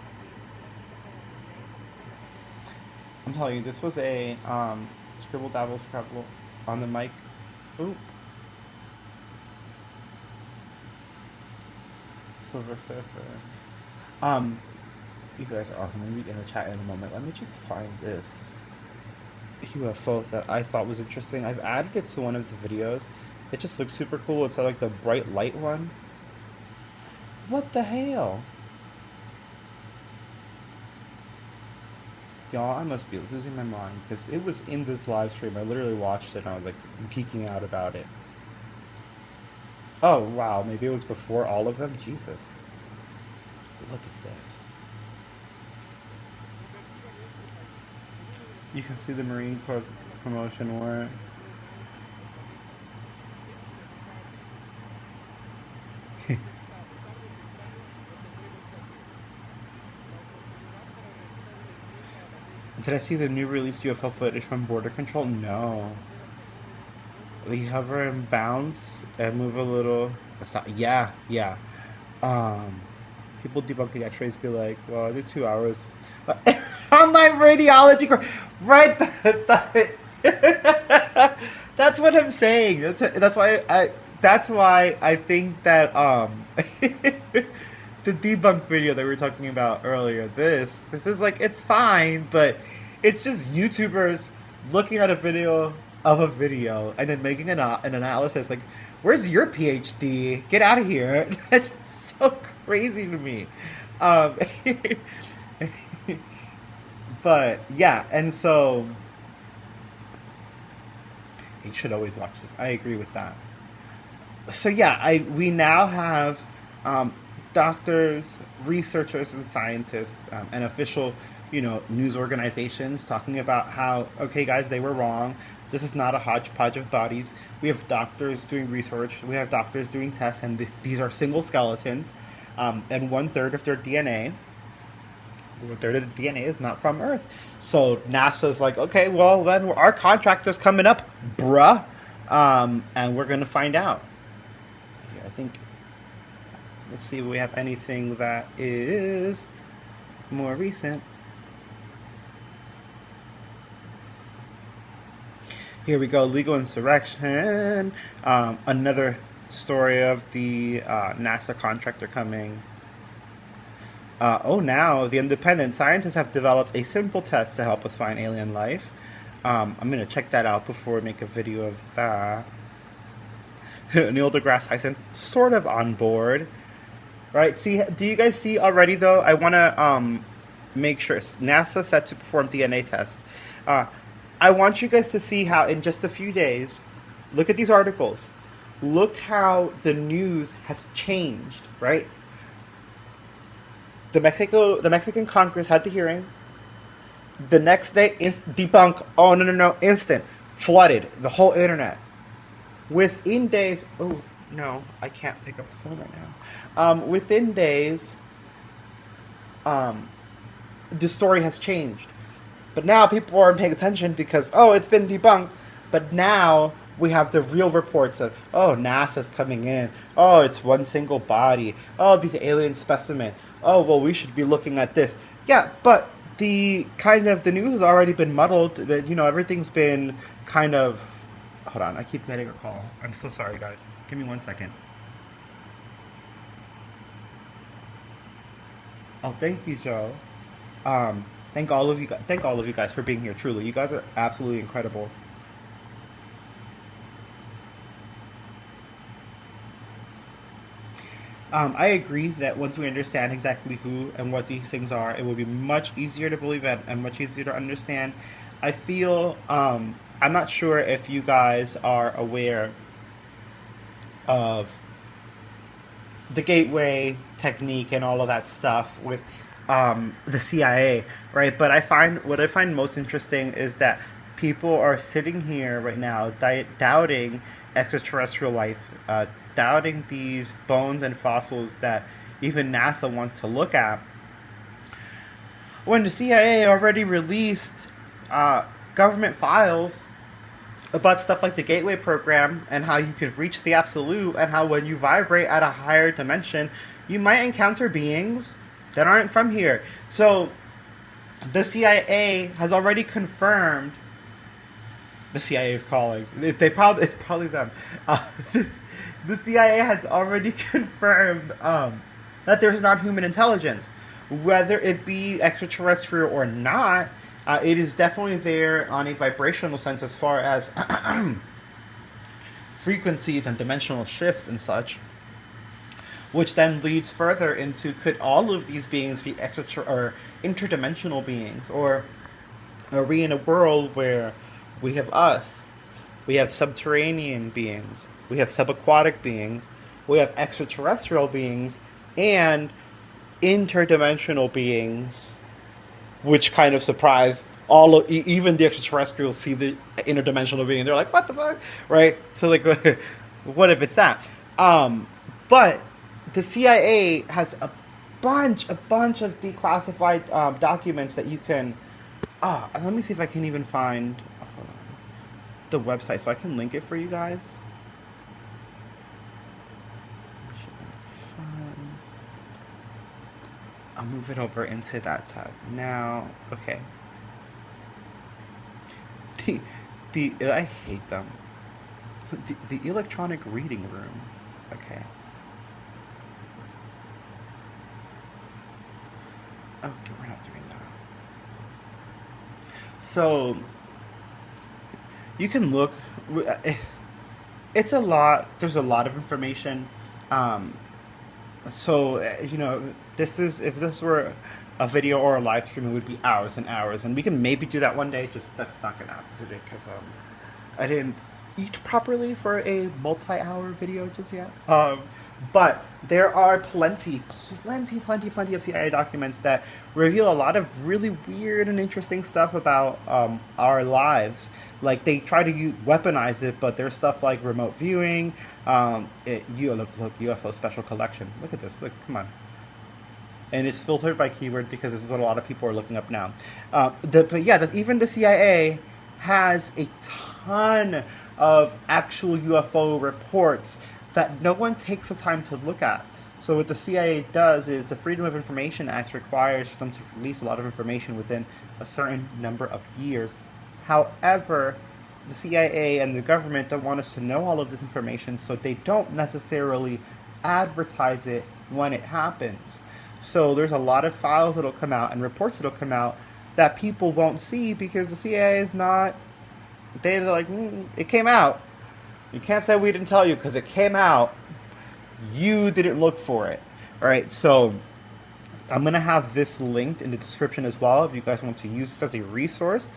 I'm telling you, this was a, scribble dabble scrabble on the mic. Ooh. Silver Surfer. You guys are going to be in the chat in a moment. Let me just find this UFO that I thought was interesting. I've added it to one of the videos. It just looks super cool. It's like the bright light one. What the hell? Y'all, I must be losing my mind, because it was in this live stream. I literally watched it and I was like geeking out about it. Oh, wow. Maybe it was before all of them? Jesus. Look at this. You can see the Marine Corps promotion where... Did I see the new released UFO footage from Border Control? No. They hover and bounce and move a little. That's not. Yeah. People debunking X-rays be like, well, I did 2 hours. Online radiology, right? That's what I'm saying. That's why I think that the debunk video that we were talking about earlier. This is like, it's fine, but it's just YouTubers looking at a video of a video and then making an analysis. Like, where's your PhD? Get out of here! That's so crazy to me. But yeah, and so you should always watch this. I agree with that. So yeah, we now have doctors, researchers, and scientists, and official, news organizations talking about how, okay, guys, they were wrong. This is not a hodgepodge of bodies. We have doctors doing research. We have doctors doing tests, and these are single skeletons, and 1/3 of their DNA. 1/3 of the DNA is not from Earth. So NASA's like, okay, well, then our contractor's coming up, bruh, and we're going to find out. I think, let's see if we have anything that is more recent. Here we go, legal insurrection. Another story of the NASA contractor coming. Now the independent scientists have developed a simple test to help us find alien life. I'm going to check that out before we make a video of that. Neil deGrasse Tyson, sort of on board. Right? See, do you guys see already, though? I want to make sure. NASA set to perform DNA tests. I want you guys to see how in just a few days, look at these articles. Look how the news has changed, right? The Mexican Congress had the hearing. The next day, debunk. Oh, no, instant. Flooded the whole internet. Within days, oh, no, I can't pick up the phone right now. Within days, the story has changed. But now people aren't paying attention because, it's been debunked. But now we have the real reports of, NASA's coming in. Oh, it's one single body. Oh, these alien specimen. Oh, well, we should be looking at this. Yeah, but the news has already been muddled. That, everything's been kind of... Hold on, I keep getting a call. I'm so sorry, guys. Give me 1 second. Oh, thank you, Joe. Thank all of you guys for being here. Truly, you guys are absolutely incredible. I agree that once we understand exactly who and what these things are, it will be much easier to believe it and much easier to understand. I feel, I'm not sure if you guys are aware of the gateway technique and all of that stuff with the CIA, right? But what I find most interesting is that people are sitting here right now doubting extraterrestrial life, doubting these bones and fossils that even NASA wants to look at. When the CIA already released government files about stuff like the Gateway program and how you could reach the absolute, and how when you vibrate at a higher dimension, you might encounter beings that aren't from here. So the CIA has already confirmed. The CIA is calling. It's probably them. The CIA has already confirmed that there's not human intelligence, whether it be extraterrestrial or not. It is definitely there on a vibrational sense as far as frequencies and dimensional shifts and such, which then leads further into, could all of these beings be or interdimensional beings, or are we in a world where we have us, we have subterranean beings, we have subaquatic beings, we have extraterrestrial beings, and interdimensional beings, which kind of surprise even the extraterrestrials see the interdimensional being. They're like, what the fuck? Right? So, like, what if it's that? But the CIA has a bunch of declassified documents that you can... let me see if I can even find the website so I can link it for you guys. I'll move it over into that tab now. Okay. I hate them. The electronic reading room. Okay. Okay, we're not doing that. So you can look. It's a lot. There's a lot of information. So, if this were a video or a live stream, it would be hours and hours, and we can maybe do that one day. Just that's not gonna happen today because I didn't eat properly for a multi-hour video just yet. But there are plenty of CIA documents that reveal a lot of really weird and interesting stuff about our lives. Like, they try to weaponize it, but there's stuff like remote viewing. Look, UFO special collection. Look at this. Look, come on. And it's filtered by keyword because this is what a lot of people are looking up now. Even the CIA has a ton of actual UFO reports that no one takes the time to look at. So what the CIA does is, the Freedom of Information Act requires them to release a lot of information within a certain number of years. However, the CIA and the government don't want us to know all of this information, so they don't necessarily advertise it when it happens. So there's a lot of files that'll come out and reports that'll come out that people won't see because the CIA is not... They're like, it came out. You can't say we didn't tell you because it came out. You didn't look for it. All right, so I'm going to have this linked in the description as well if you guys want to use this as a resource.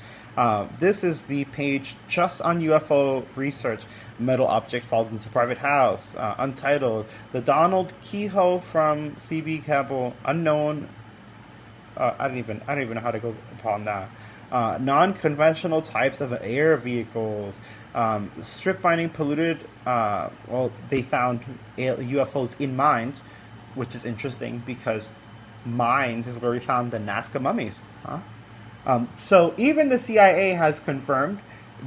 This is the page just on UFO research. Metal object falls into private house. Untitled. The Donald Kehoe from CB Cable. Unknown. I don't even know how to go upon that. Non-conventional types of air vehicles. Strip mining polluted. They found UFOs in mines, which is interesting because mines is where we found the Nazca Mummies. So even the CIA has confirmed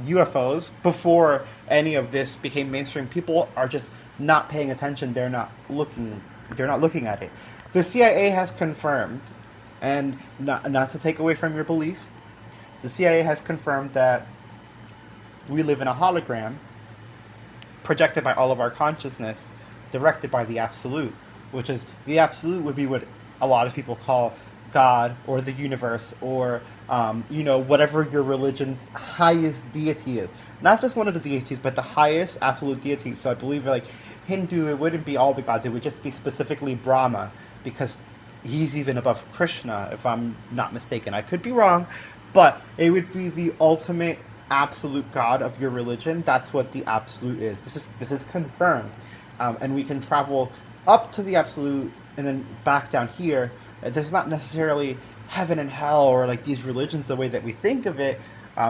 UFOs before any of this became mainstream. People are just not paying attention. They're not looking at it. The CIA has confirmed, and not to take away from your belief, the CIA has confirmed that we live in a hologram projected by all of our consciousness, directed by the absolute, which is, the absolute would be what a lot of people call God or the universe, or whatever your religion's highest deity is. Not just one of the deities, but the highest absolute deity. So I believe, like Hindu, it wouldn't be all the gods, it would just be specifically Brahma, because he's even above Krishna, if I'm not mistaken. I could be wrong, but it would be the ultimate absolute God of your religion. That's what the absolute is. This is confirmed, and we can travel up to the absolute and then back down here, there's not necessarily heaven and hell or like these religions the way that we think of it.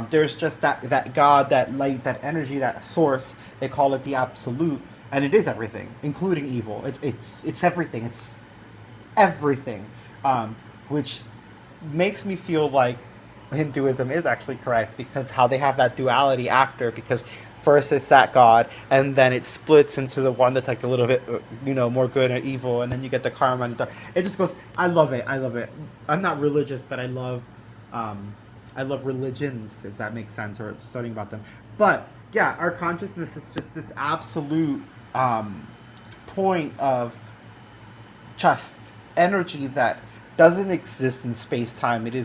There's just that God, that light, that energy, that source. They call it the absolute, and it is everything, including evil. It's everything. It's everything, which makes me feel like Hinduism is actually correct, because how they have that duality after, because first it's that God, and then it splits into the one that's like a little bit, more good and evil, and then you get the karma and it just goes. I love it. I'm not religious, but I love religions, if that makes sense, or studying about them. But yeah, our consciousness is just this absolute point of just energy that doesn't exist in space-time. It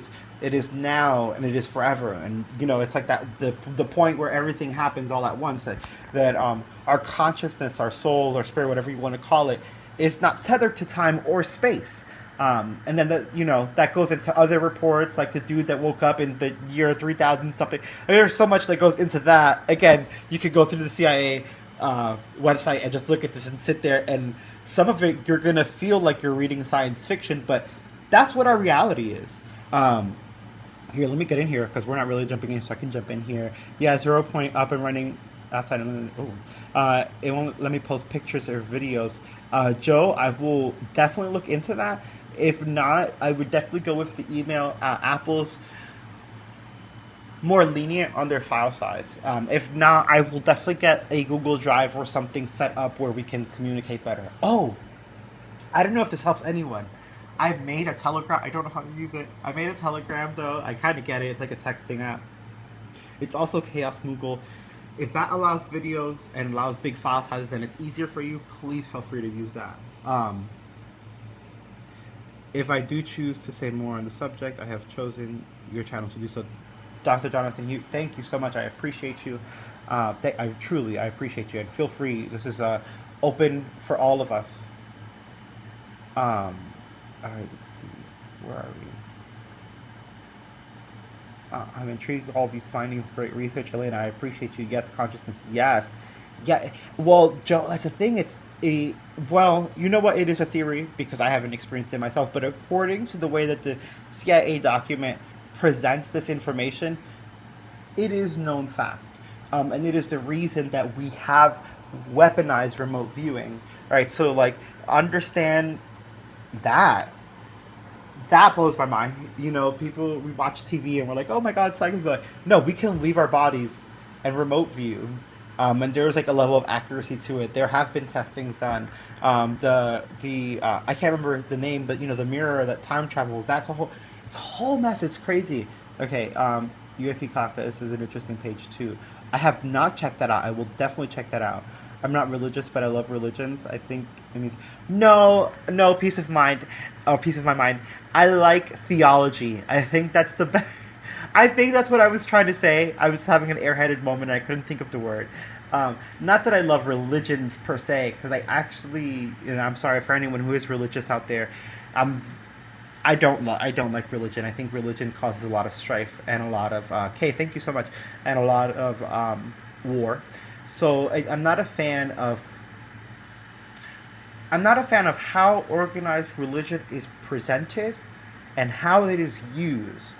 is now, and it is forever. And it's like that the point where everything happens all at once, that our consciousness, our soul, our spirit, whatever you want to call it, is not tethered to time or space. And then that goes into other reports, like the dude that woke up in the year 3000 something. There's so much that goes into that. Again, you could go through the CIA website and just look at this and sit there, and some of it you're gonna feel like you're reading science fiction, but that's what our reality is. Here, let me get in here, because we're not really jumping in, so I can jump in here. Yeah, 0 point up and running outside. It won't let me post pictures or videos. Joe, I will definitely look into that. If not, I would definitely go with the email. Apple's more lenient on their file size. If not, I will definitely get a Google Drive or something set up where we can communicate better. Oh, I don't know if this helps anyone. I've made a Telegram. I don't know how to use it. I made a Telegram, though. I kind of get it. It's like a texting app. It's also ChaosMoogle. If that allows videos and allows big file sizes and it's easier for you, please feel free to use that. If I do choose to say more on the subject, I have chosen your channel to do so. Dr. Jonathan, thank you so much. I appreciate you. I appreciate you. And feel free. This is open for all of us. All right, let's see. Where are we? I'm intrigued. All these findings, great research, Elena. I appreciate you. Yes, consciousness. Yes. Yeah. Well, Joe, that's the thing. You know what? It is a theory because I haven't experienced it myself. But according to the way that the CIA document presents this information, it is known fact. And it is the reason that we have weaponized remote viewing. Right? So, understand that blows my mind. People, we watch TV and we're like, oh my God, psychics. No, we can leave our bodies and remote view. And there's a level of accuracy to it. There have been testings done. I can't remember the name, but the mirror that time travels. It's a whole mess. It's crazy. Okay, UAP Kaka. This is an interesting page too. I have not checked that out. I will definitely check that out. I'm not religious, but I love religions. I think it means no peace of mind, or peace of my mind. I like theology. I think that's the best. I think that's what I was trying to say. I was having an airheaded moment. And I couldn't think of the word. Not that I love religions per se, because I actually, I'm sorry for anyone who is religious out there. I don't like religion. I think religion causes a lot of strife and a lot of Kay, thank you so much, and a lot of war. So I'm not a fan of how organized religion is presented and how it is used.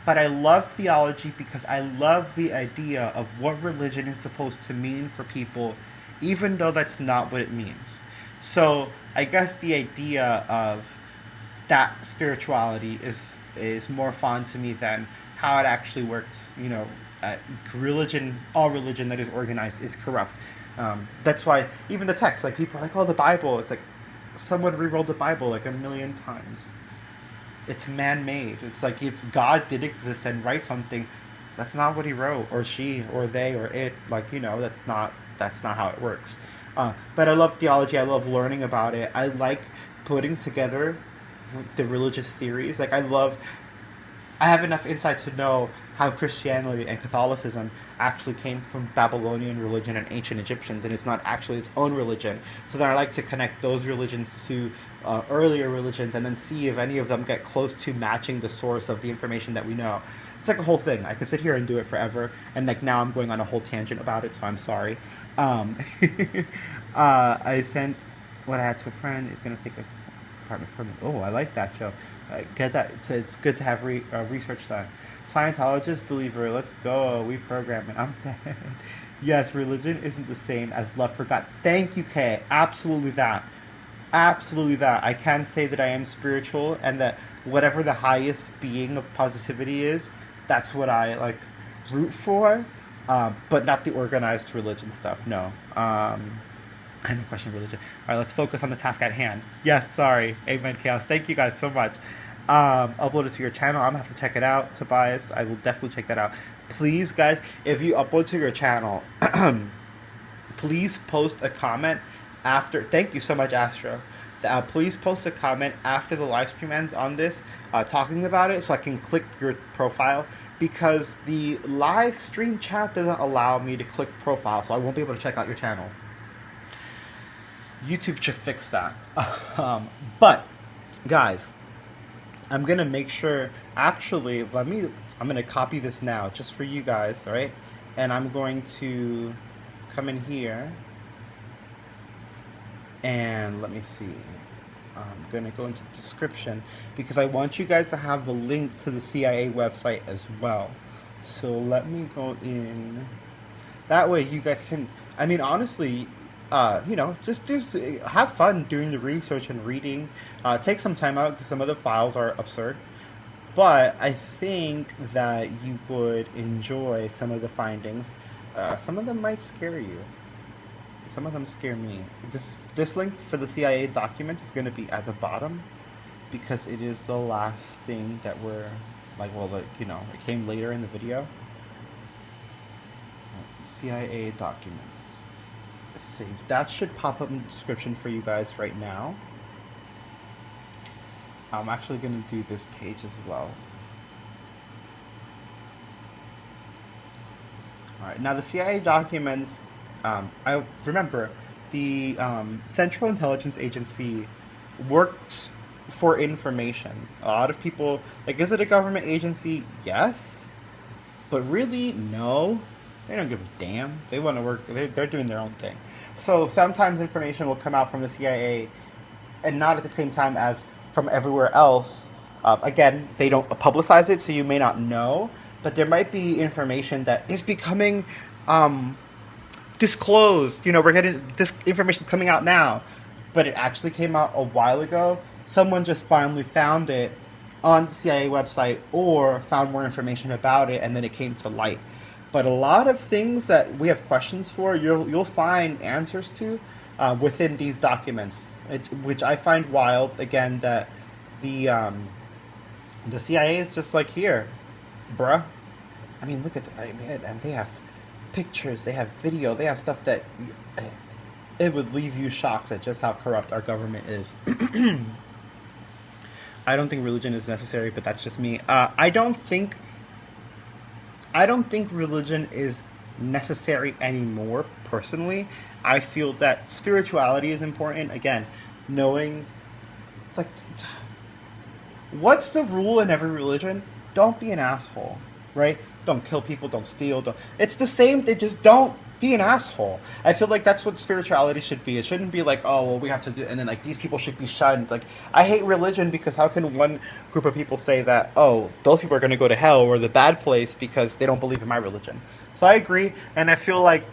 But I love theology because I love the idea of what religion is supposed to mean for people, even though that's not what it means. So I guess the idea of that spirituality is more fun to me than how it actually works. Religion, all religion that is organized is corrupt. That's why even the text, people are like, oh, the Bible. It's like someone rewrote the Bible a million times. It's man-made. It's like if God did exist and write something, that's not what he wrote, or she, or they, or it. That's not how it works. But I love theology. I love learning about it. I like putting together the religious theories. I have enough insight to know how Christianity and Catholicism actually came from Babylonian religion and ancient Egyptians, and it's not actually its own religion. So then I like to connect those religions to earlier religions and then see if any of them get close to matching the source of the information that we know. It's like a whole thing. I could sit here and do it forever, and now I'm going on a whole tangent about it, so I'm sorry. I sent what I had to a friend is going to take a apartment from me. Oh, I like that, Joe. Get that. It's good to have research done. Scientologist, believer, let's go. We program it. I'm dead. Yes, religion isn't the same as love for God. Thank you, Kay. Absolutely that. Absolutely that. I can say that I am spiritual and that whatever the highest being of positivity is, that's what I like root for, but not the organized religion stuff. No. I have no question of religion. All right, let's focus on the task at hand. Yes, sorry. Amen, Chaos. Thank you guys so much. Upload it to your channel. I'm going to have to check it out, Tobias. I will definitely check that out. Please, guys, if you upload to your channel, please post a comment after. Thank you so much, Astro. Please post a comment after the live stream ends on this, talking about it, so I can click your profile, because the live stream chat doesn't allow me to click profile, so I won't be able to check out your channel. YouTube should fix that. But, guys, I'm going to make sure, actually, I'm going to copy this now, just for you guys, all right? And I'm going to come in here, and let me see. I'm going to go into the description, because I want you guys to have the link to the CIA website as well. So let me go in. That way you guys can, I mean, honestly, just have fun doing the research and reading. Take some time out, because some of the files are absurd. But I think that you would enjoy some of the findings. Some of them might scare you. Some of them scare me. This link for the CIA document is going to be at the bottom, because it is the last thing that we're, it came later in the video. CIA documents. Save. That should pop up in the description for you guys right now. I'm actually going to do this page as well. Alright, now the CIA documents, I remember the Central Intelligence Agency works for information. A lot of people, is it a government agency? Yes. But really, no. They don't give a damn. They want to work. They're doing their own thing. So sometimes information will come out from the CIA, and not at the same time as from everywhere else. Again, they don't publicize it, so you may not know. But there might be information that is becoming disclosed. We're getting this information coming out now, but it actually came out a while ago. Someone just finally found it on the CIA website, or found more information about it, and then it came to light. But a lot of things that we have questions for, you'll find answers to within these documents, which I find wild. Again, that the CIA is just like, here, bruh. I mean, look at and they have pictures, they have video, they have stuff that it would leave you shocked at just how corrupt our government is. I don't think religion is necessary, but that's just me. I don't think religion is necessary anymore, personally. I feel that spirituality is important. Again, knowing, what's the rule in every religion? Don't be an asshole, right? Don't kill people, don't steal. It's the same, they just don't be an asshole. I feel like that's what spirituality should be. It shouldn't be like, oh, well, we have to do, and then these people should be shunned. I hate religion because how can one group of people say that, oh, those people are going to go to hell or the bad place because they don't believe in my religion? So I agree, and I feel like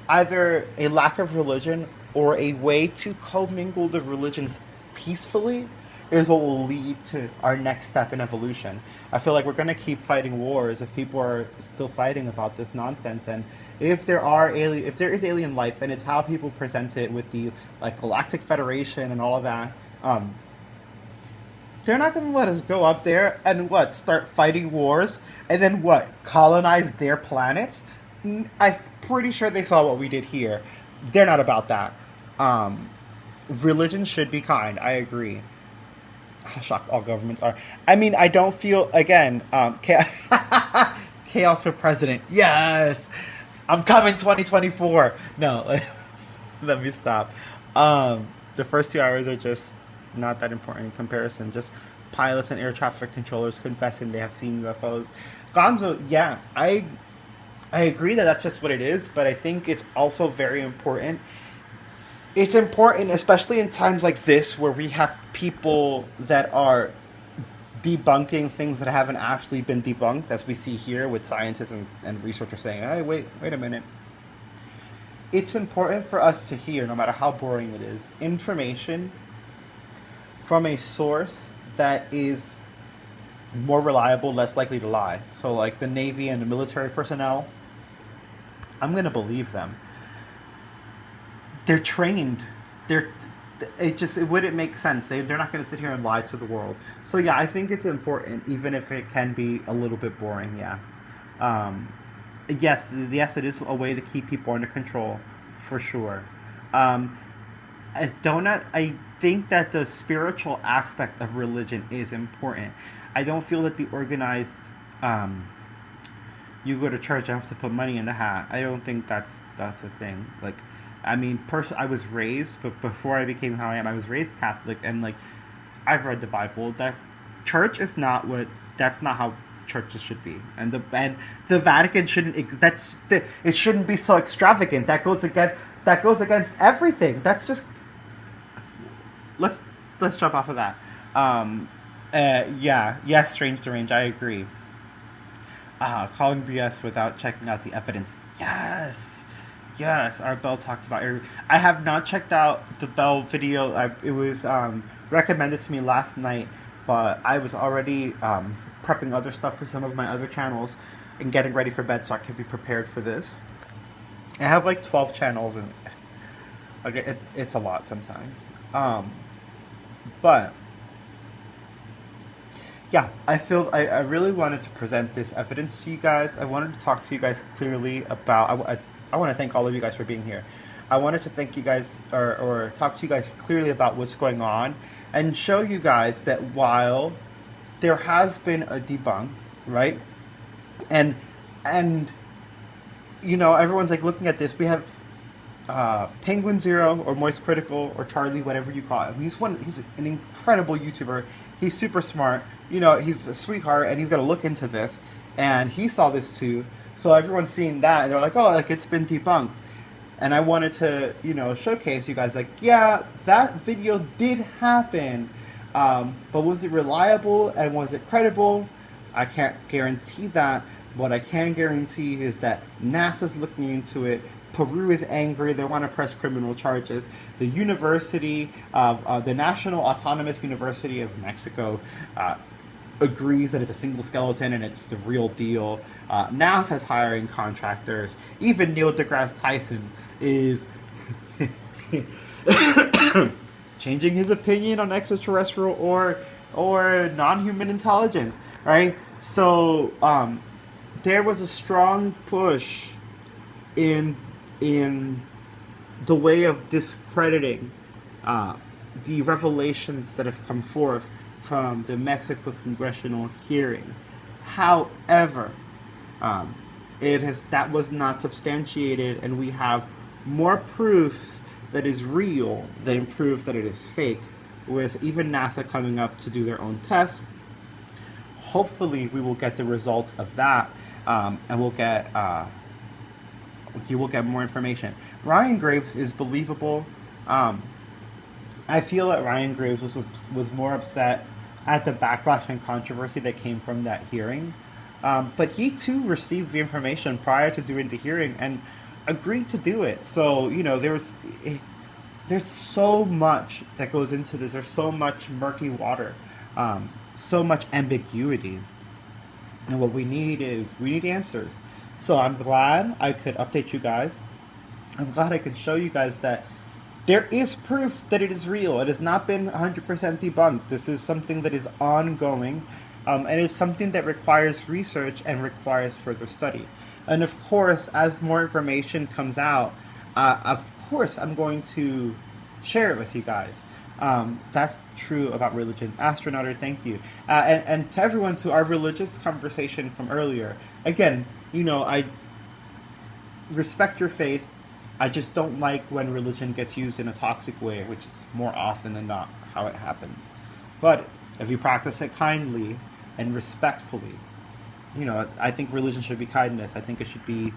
either a lack of religion or a way to commingle the religions peacefully is what will lead to our next step in evolution. I feel like we're going to keep fighting wars if people are still fighting about this nonsense. And if there is alien life, and it's how people present it with the Galactic Federation and all of that, they're not going to let us go up there and start fighting wars and then colonize their planets. I'm pretty sure they saw what we did here. They're not about that. Religion should be kind. I agree. How shocked all governments are. I mean, I don't feel, again, chaos for president. Yes! I'm coming 2024. No, let me stop. The first 2 hours are just not that important in comparison. Just pilots and air traffic controllers confessing they have seen UFOs. Gonzo, yeah, I agree that that's just what it is, but I think it's also very important it's important, especially in times like this where we have people that are debunking things that haven't actually been debunked, as we see here with scientists and researchers saying, hey, wait a minute. It's important for us to hear, no matter how boring it is, information from a source that is more reliable, less likely to lie. So like the Navy and the military personnel, I'm going to believe them. They're trained. It wouldn't make sense. They're not going to sit here and lie to the world. So yeah, I think it's important, even if it can be a little bit boring. Yeah. Yes, it is a way to keep people under control, for sure. As Donut, I think that the spiritual aspect of religion is important. I don't feel that the organized, you go to church and have to put money in the hat. I don't think that's a thing. Like, I mean, I was raised, but before I became how I am, I was raised Catholic, and like, I've read the Bible. That's not how churches should be, and the Vatican shouldn't. It shouldn't be so extravagant. That goes against everything. That's just. Let's jump off of that. Yes, strange deranged. I agree. Calling BS without checking out the evidence. Yes, our Bell talked about it. I have not checked out the Bell video. It was recommended to me last night, but I was already prepping other stuff for some of my other channels and getting ready for bed so I could be prepared for this. I have like 12 channels, and okay, it's a lot sometimes. But yeah, I really wanted to present this evidence to you guys. I wanted to talk to you guys clearly about. I want to thank all of you guys for being here. I wanted to thank you guys, or talk to you guys clearly about what's going on, and show you guys that while there has been a debunk, right? And you know, everyone's like looking at this. We have Penguin Zero or Moist Critical or Charlie, whatever you call him. He's an incredible YouTuber. He's super smart. You know, he's a sweetheart, and he's gonna look into this. And he saw this too. So everyone's seeing that, and they're like, oh, like it's been debunked. And I wanted to, you know, showcase you guys, like, yeah, that video did happen. But was it reliable and was it credible? I can't guarantee that. What I can guarantee is that NASA's looking into it. Peru is angry. They want to press criminal charges. The University of the National Autonomous University of Mexico agrees that it's a single skeleton and it's the real deal. NASA's hiring contractors. Even Neil deGrasse Tyson is changing his opinion on extraterrestrial or non-human intelligence, right? So there was a strong push in the way of discrediting the revelations that have come forth from the Mexico congressional hearing. However, that was not substantiated, and we have more proof that is real than proof that it is fake, with even NASA coming up to do their own tests. Hopefully we will get the results of that, and you will get more information. Ryan Graves is believable. I feel that Ryan Graves was more upset at the backlash and controversy that came from that hearing. But he too received the information prior to doing the hearing and agreed to do it. So, you know, there's so much that goes into this. There's so much murky water, so much ambiguity. And what we need answers. So I'm glad I could update you guys. I'm glad I could show you guys that there is proof that it is real. It has not been 100% debunked. This is something that is ongoing, and it's something that requires research and requires further study. And of course, as more information comes out, of course I'm going to share it with you guys. That's true about religion. Astronauter, thank you. And to everyone, to our religious conversation from earlier, again, you know, I respect your faith. I just don't like when religion gets used in a toxic way, which is more often than not how it happens. But if you practice it kindly and respectfully, you know, I think religion should be kindness. I think it should be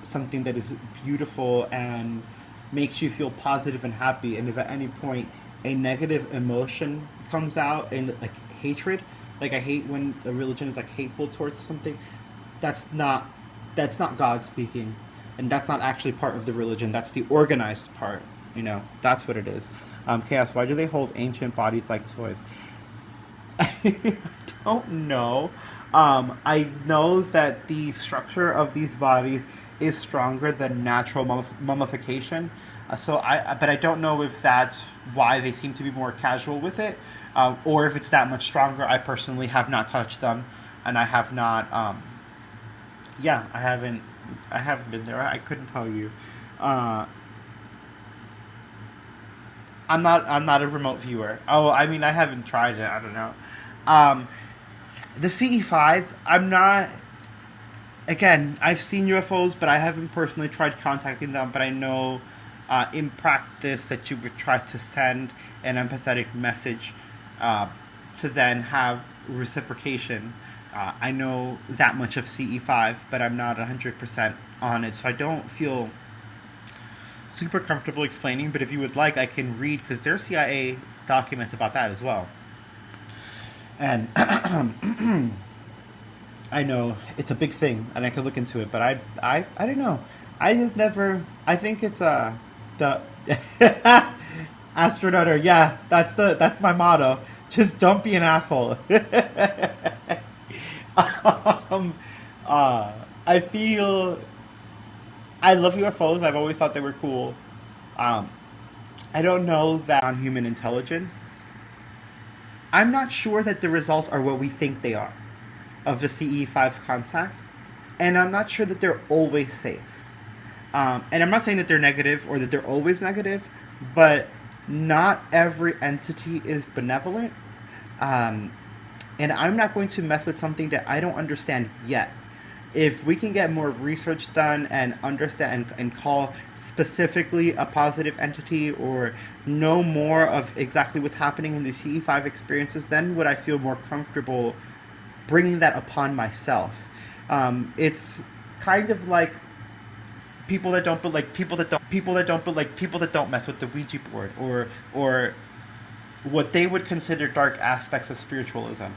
something that is beautiful and makes you feel positive and happy, and if at any point a negative emotion comes out, and like hatred, like I hate when a religion is like hateful towards something, that's not God speaking, and that's not actually part of the religion. That's the organized part. You know, that's what it is. Chaos, why do they hold ancient bodies like toys? I don't know. I know that the structure of these bodies is stronger than natural mummification. But I don't know if that's why they seem to be more casual with it, or if it's that much stronger. I personally have not touched them, and I have not. I haven't been there. I couldn't tell you. I'm not a remote viewer. Oh, I mean, I haven't tried it. I don't know. The CE5, I'm not. Again, I've seen UFOs, but I haven't personally tried contacting them. But I know, in practice, that you would try to send an empathetic message, to then have reciprocation. I know that much of CE5, but I'm not 100% on it, so I don't feel super comfortable explaining. But if you would like, I can read, because there's CIA documents about that as well. And I know it's a big thing, and I could look into it, but I don't know. I just never. I think it's the astronauter. Yeah, that's my motto. Just don't be an asshole. I feel. I love UFOs. I've always thought they were cool. I don't know that on human intelligence. I'm not sure that the results are what we think they are of the CE5 contacts, and I'm not sure that they're always safe. And I'm not saying that they're negative or that they're always negative, but not every entity is benevolent. And I'm not going to mess with something that I don't understand yet. If we can get more research done and understand and call specifically a positive entity, or know more of exactly what's happening in the CE5 experiences, then would I feel more comfortable bringing that upon myself. It's kind of like people that don't mess with the Ouija board, or what they would consider dark aspects of spiritualism.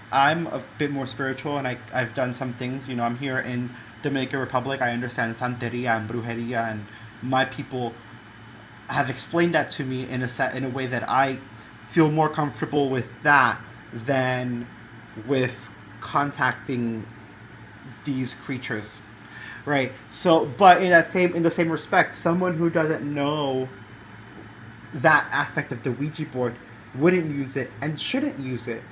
I'm a bit more spiritual, and I've done some things. You know, I'm here in Dominican Republic. I understand Santeria and Brujeria, and my people have explained that to me in a way that I feel more comfortable with that than with contacting these creatures, right? So, but in the same respect, someone who doesn't know that aspect of the Ouija board wouldn't use it and shouldn't use it,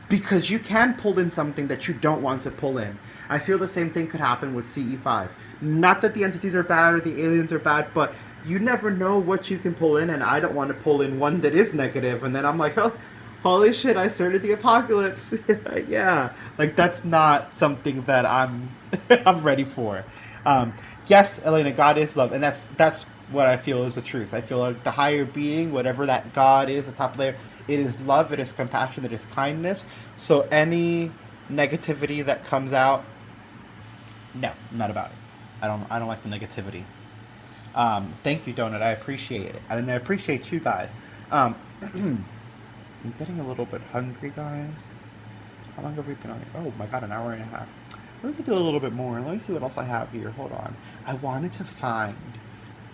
because you can pull in something that you don't want to pull in. I feel the same thing could happen with CE5. Not that the entities are bad or the aliens are bad, but you never know what you can pull in, and I don't want to pull in one that is negative, and then I'm like, oh, holy shit, I started the apocalypse. Yeah, like that's not something that I'm ready for. Yes, Elena, God is love, and that's what I feel is the truth. I feel like the higher being, whatever that God is, the top layer, it is love, it is compassion, it is kindness. So any negativity that comes out, no, I'm not about it. I don't like the negativity. Thank you, Donut. I appreciate it, and I appreciate you guys. I'm getting a little bit hungry, guys. How long have we been on here? Oh my god, an hour and a half. We could do a little bit more. Let me see what else I have here. Hold on. I wanted to find.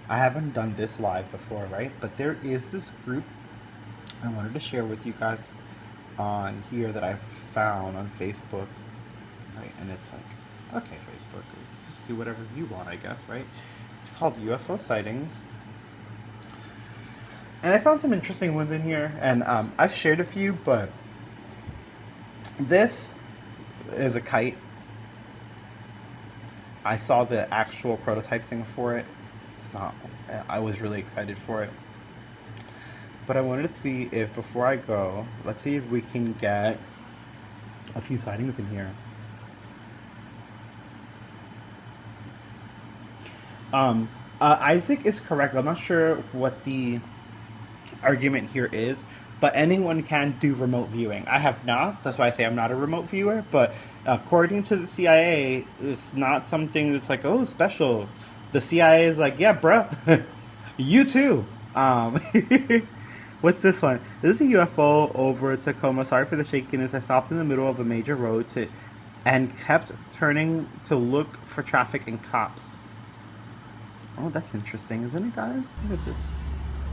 I haven't done this live before, right? But there is this group I wanted to share with you guys on here that I found on Facebook, right? And it's like, okay, Facebook, just do whatever you want, I guess, right? It's called UFO Sightings. And I found some interesting ones in here, and I've shared a few, but this is a kite. I saw the actual prototype thing for it. It's not, I was really excited for it. But I wanted to see if, before I go, let's see if we can get a few sightings in here. Isaac is correct. I'm not sure what the argument here is, but anyone can do remote viewing. I have not. That's why I say I'm not a remote viewer. But according to the CIA, it's not something that's like, oh, special. The CIA is like, yeah, bruh, You too. What's this one? This is a UFO over Tacoma. Sorry for the shakiness. I stopped in the middle of a major road and kept turning to look for traffic and cops. Oh, that's interesting, isn't it, guys? Look at this.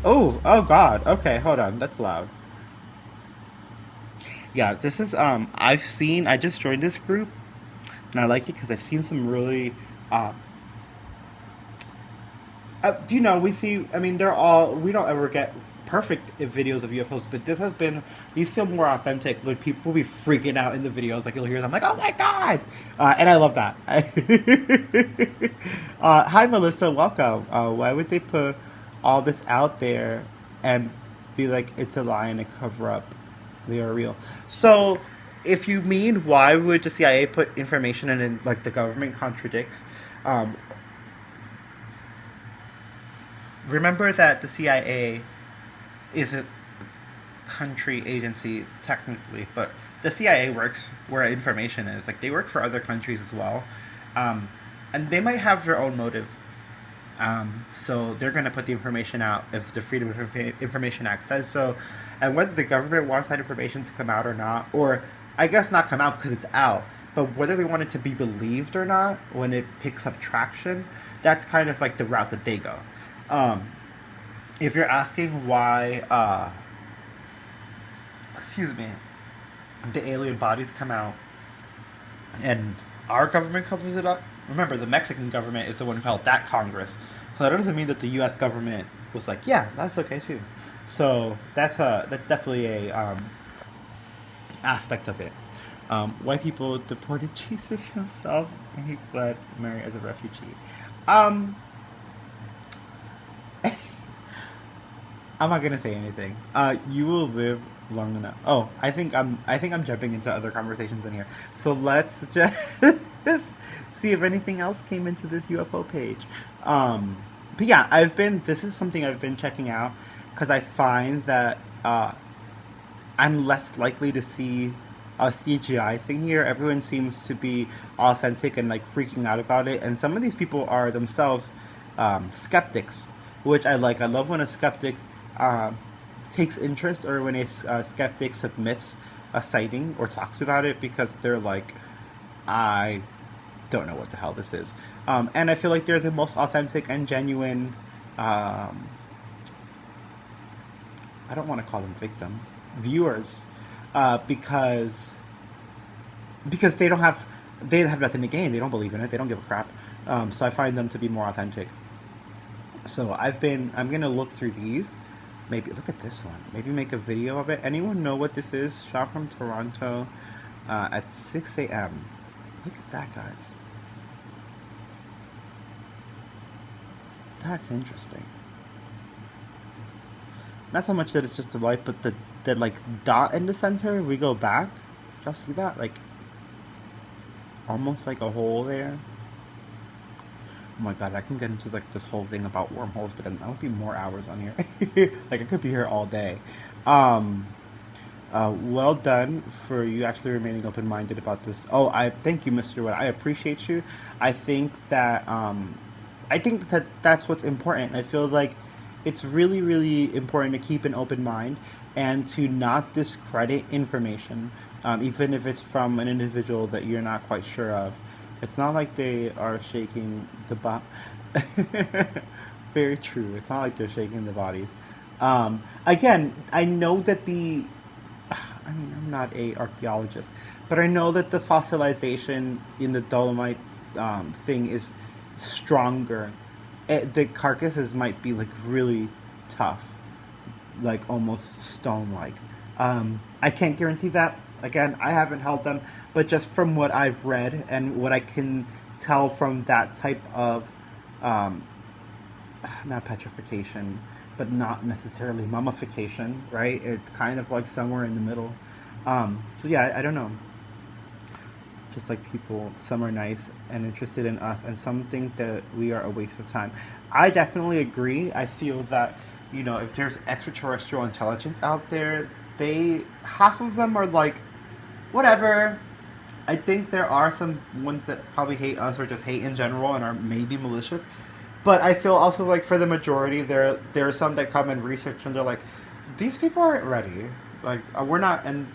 Oh God. Okay, hold on. That's loud. Yeah, this is I just joined this group, and I like it because I've seen some really we see. I mean, we don't ever get perfect videos of UFOs, but these feel more authentic. Like, people will be freaking out in the videos, like you'll hear them like, "Oh my God," and I love that. Hi, Melissa, welcome. Why would they put all this out there and be like it's a lie and a cover up? They are real. So, if you mean why would the CIA put information in and like the government contradicts? Remember that the CIA is a country agency technically, but the CIA works where information is. Like, they work for other countries as well, and they might have their own motive. So they're going to put the information out if the Freedom of Information Act says so, and whether the government wants that information to come out or not, or I guess not come out because it's out, but whether they want it to be believed or not when it picks up traction, that's kind of like the route that they go. If you're asking why, the alien bodies come out and our government covers it up, remember, the Mexican government is the one who held that Congress. So that doesn't mean that the U.S. government was like, yeah, that's okay too. So that's definitely a aspect of it. White people deported Jesus himself, and he fled Mary as a refugee. I'm not gonna say anything. You will live long enough. Oh, I think I'm jumping into other conversations in here. So let's just see if anything else came into this UFO page. But yeah, this is something I've been checking out because I find that I'm less likely to see a CGI thing here. Everyone seems to be authentic and like freaking out about it, and some of these people are themselves skeptics, which I like. I love when a skeptic takes interest, or when a skeptic submits a sighting or talks about it, because they're like, I don't know what the hell this is. And I feel like they're the most authentic and genuine, I don't want to call them victims, viewers, because they have nothing to gain. They don't believe in it. They don't give a crap. So I find them to be more authentic. So I'm going to look through these. Maybe look at this one. Maybe make a video of it. Anyone know what this is? Shot from Toronto at 6 a.m. Look at that, guys. That's interesting. Not so much that it's just a light, but the like dot in the center. We go back. Y'all see that? Like, almost like a hole there. Oh my God, I can get into like this whole thing about wormholes, but then that would be more hours on here. Like, I could be here all day. Well done for you actually remaining open-minded about this. Oh, I thank you, Mr. Wood. I appreciate you. I think that that's what's important. I feel like it's really, really important to keep an open mind and to not discredit information, even if it's from an individual that you're not quite sure of. It's not like they are shaking the very true. It's not like they're shaking the bodies. Again, I know that I'm not a archaeologist, but I know that the fossilization in the dolomite thing is stronger. The carcasses might be like really tough, like almost stone-like. I can't guarantee that. Again, I haven't held them, but just from what I've read and what I can tell from that type of, not petrification, but not necessarily mummification, right? It's kind of like somewhere in the middle. So yeah, I don't know. Just like people, some are nice and interested in us, and some think that we are a waste of time. I definitely agree. I feel that, if there's extraterrestrial intelligence out there, half of them are like, whatever. I think there are some ones that probably hate us or just hate in general and are maybe malicious. But I feel also like for the majority, there are some that come and research and they're like, these people aren't ready. Like we're not, and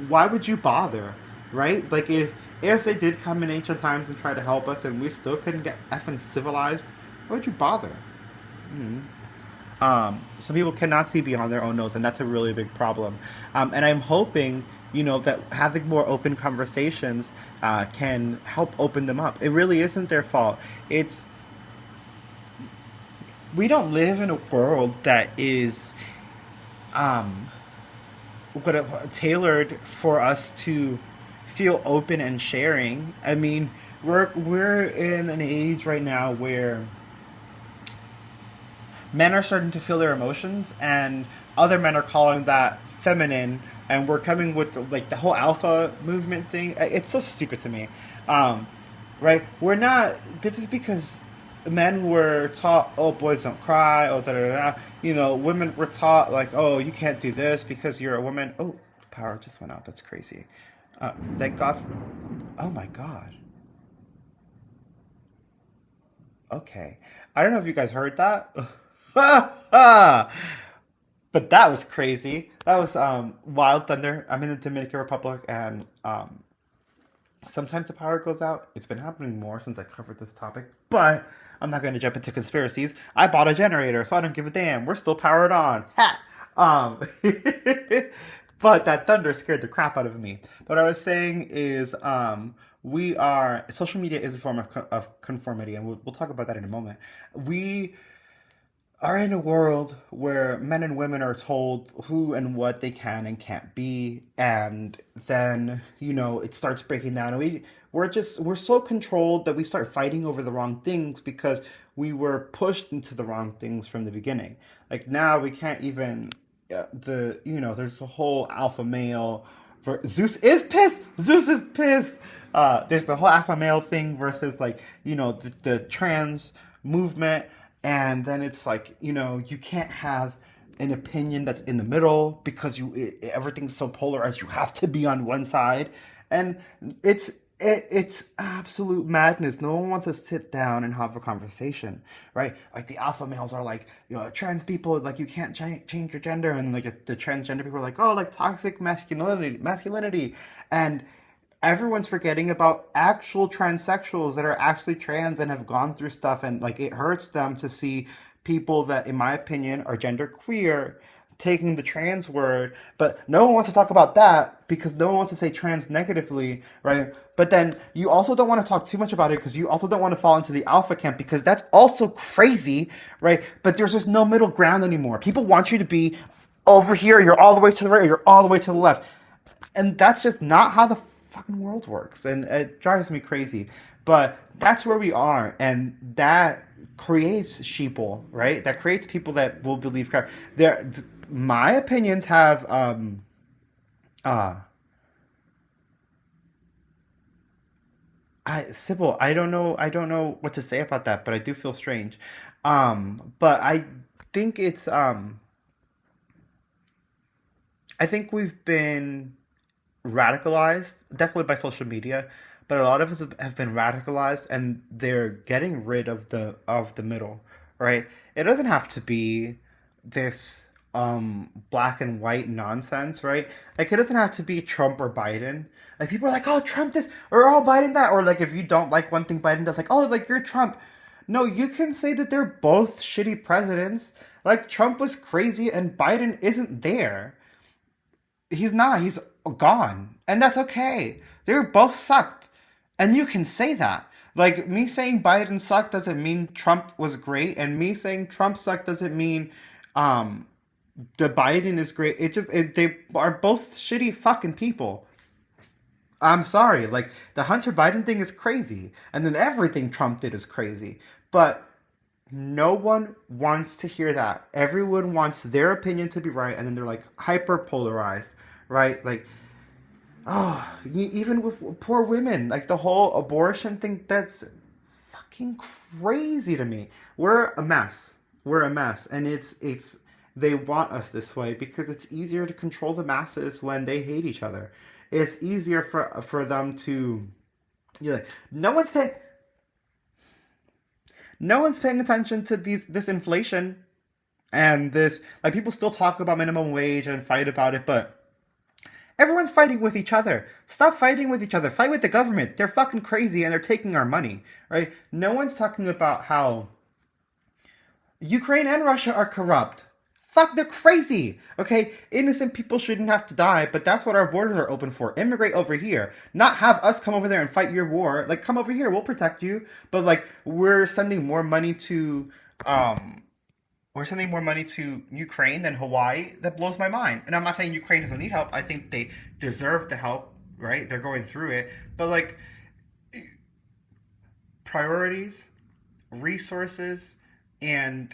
why would you bother, right? Like if they did come in ancient times and try to help us, and we still couldn't get effing civilized, why would you bother? Some people cannot see beyond their own nose, and that's a really big problem. And I'm hoping, that having more open conversations can help open them up. It really isn't their fault. It's We don't live in a world that is tailored for us to feel open and sharing. I mean, we're in an age right now where men are starting to feel their emotions, and other men are calling that feminine, and we're coming with like the whole alpha movement thing. It's so stupid to me, right? We're not. This is because men were taught, oh, boys don't cry, oh, da da da. Women were taught like, oh, you can't do this because you're a woman. Oh, the power just went out. That's crazy. Thank God. Oh my God. Okay. I don't know if you guys heard that. But that was crazy. That was wild thunder. I'm in the Dominican Republic, and sometimes the power goes out. It's been happening more since I covered this topic, but I'm not going to jump into conspiracies. I bought a generator, so I don't give a damn. We're still powered on. Ha! But that thunder scared the crap out of me. What I was saying is, social media is a form of conformity, and we'll talk about that in a moment. We are in a world where men and women are told who and what they can and can't be, and then it starts breaking down, and we're so controlled that we start fighting over the wrong things because we were pushed into the wrong things from the beginning. Like now we can't even there's a whole alpha male. Zeus is pissed. There's the whole alpha male thing versus the trans movement. And then it's like, you can't have an opinion that's in the middle because everything's so polarized. You have to be on one side. And it's absolute madness. No one wants to sit down and have a conversation, right? Like the alpha males are like, trans people, like you can't change your gender. And like the transgender people are like, oh, like toxic masculinity. And everyone's forgetting about actual transsexuals that are actually trans and have gone through stuff, and like it hurts them to see people that, in my opinion, are genderqueer taking the trans word, but no one wants to talk about that because no one wants to say trans negatively, right? But then you also don't want to talk too much about it because you also don't want to fall into the alpha camp because that's also crazy, right? But there's just no middle ground anymore. People want you to be over here, you're all the way to the right, or you're all the way to the left. And that's just not how the fucking world works, and it drives me crazy. But that's where we are, and that creates sheeple, right? That creates people that will believe crap. My opinions have Sybil, I don't know what to say about that, but I do feel strange. But I think I think we've been radicalized, definitely by social media, but a lot of us have been radicalized, and they're getting rid of the middle, right? It doesn't have to be this black and white nonsense, right? Like it doesn't have to be Trump or Biden. Like people are like, oh, Trump this or oh, Biden that, or like if you don't like one thing Biden does, like, oh, like you're Trump. No, you can say that they're both shitty presidents. Like Trump was crazy and Biden isn't there. He's not. He's gone. And that's okay. They were both sucked. And you can say that. Like, me saying Biden sucked doesn't mean Trump was great. And me saying Trump sucked doesn't mean the Biden is great. They are both shitty fucking people. I'm sorry. Like, the Hunter Biden thing is crazy. And then everything Trump did is crazy. But no one wants to hear that. Everyone wants their opinion to be right. And then they're like hyper polarized, right? Like, oh, even with poor women, like the whole abortion thing, that's fucking crazy to me. We're a mess. And it's they want us this way because it's easier to control the masses when they hate each other. It's easier for them to, no No one's paying attention to this inflation and this, like, people still talk about minimum wage and fight about it, but everyone's fighting with each other. Stop fighting with each other. Fight with the government. They're fucking crazy and they're taking our money, right? No one's talking about how Ukraine and Russia are corrupt. Fuck, they're crazy. Okay, innocent people shouldn't have to die, but that's what our borders are open for. Immigrate over here, not have us come over there and fight your war. Like, come over here, we'll protect you. But like, we're sending more money to Ukraine than Hawaii. That blows my mind. And I'm not saying Ukraine doesn't need help. I think they deserve the help, right? They're going through it. But like, priorities, resources, and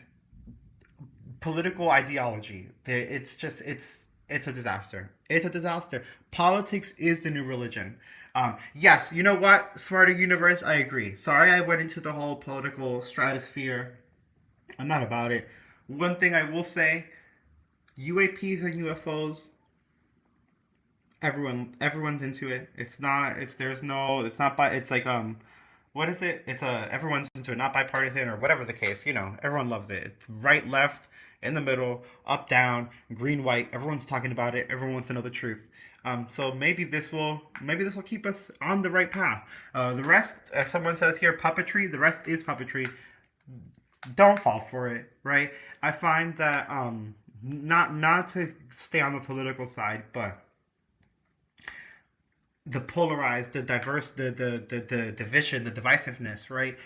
political ideology. It's a disaster. It's a disaster. Politics is the new religion. Yes, you know what? Smarter universe, I agree. Sorry I went into the whole political stratosphere. I'm not about it. One thing I will say, UAPs and UFOs, everyone's into it. It's not what is it? Everyone's into it, not bipartisan or whatever the case, everyone loves it. It's right, left, in the middle, up, down, green, white. Everyone's talking about it. Everyone wants to know the truth. So maybe this will keep us on the right path. The rest, as someone says here, puppetry. The rest is puppetry. Don't fall for it, right? I find that not to stay on the political side, but the polarized, the diverse, the division, the divisiveness, right?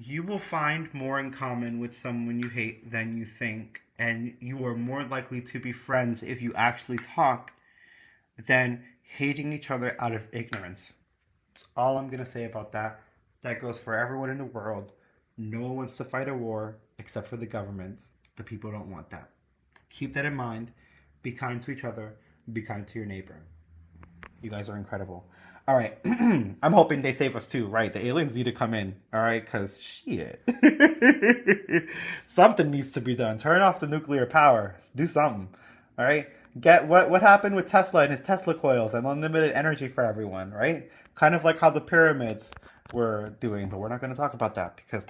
You will find more in common with someone you hate than you think, and you are more likely to be friends if you actually talk than hating each other out of ignorance. That's all I'm going to say about that. That goes for everyone in the world. No one wants to fight a war except for the government. The people don't want that. Keep that in mind. Be kind to each other. Be kind to your neighbor. You guys are incredible. All right. I'm hoping they save us too, right? The aliens need to come in, all right? Because shit. Something needs to be done. Turn off the nuclear power. Do something, all right? Get what happened with Tesla and his Tesla coils and unlimited energy for everyone, right? Kind of like how the pyramids were doing, but we're not going to talk about that because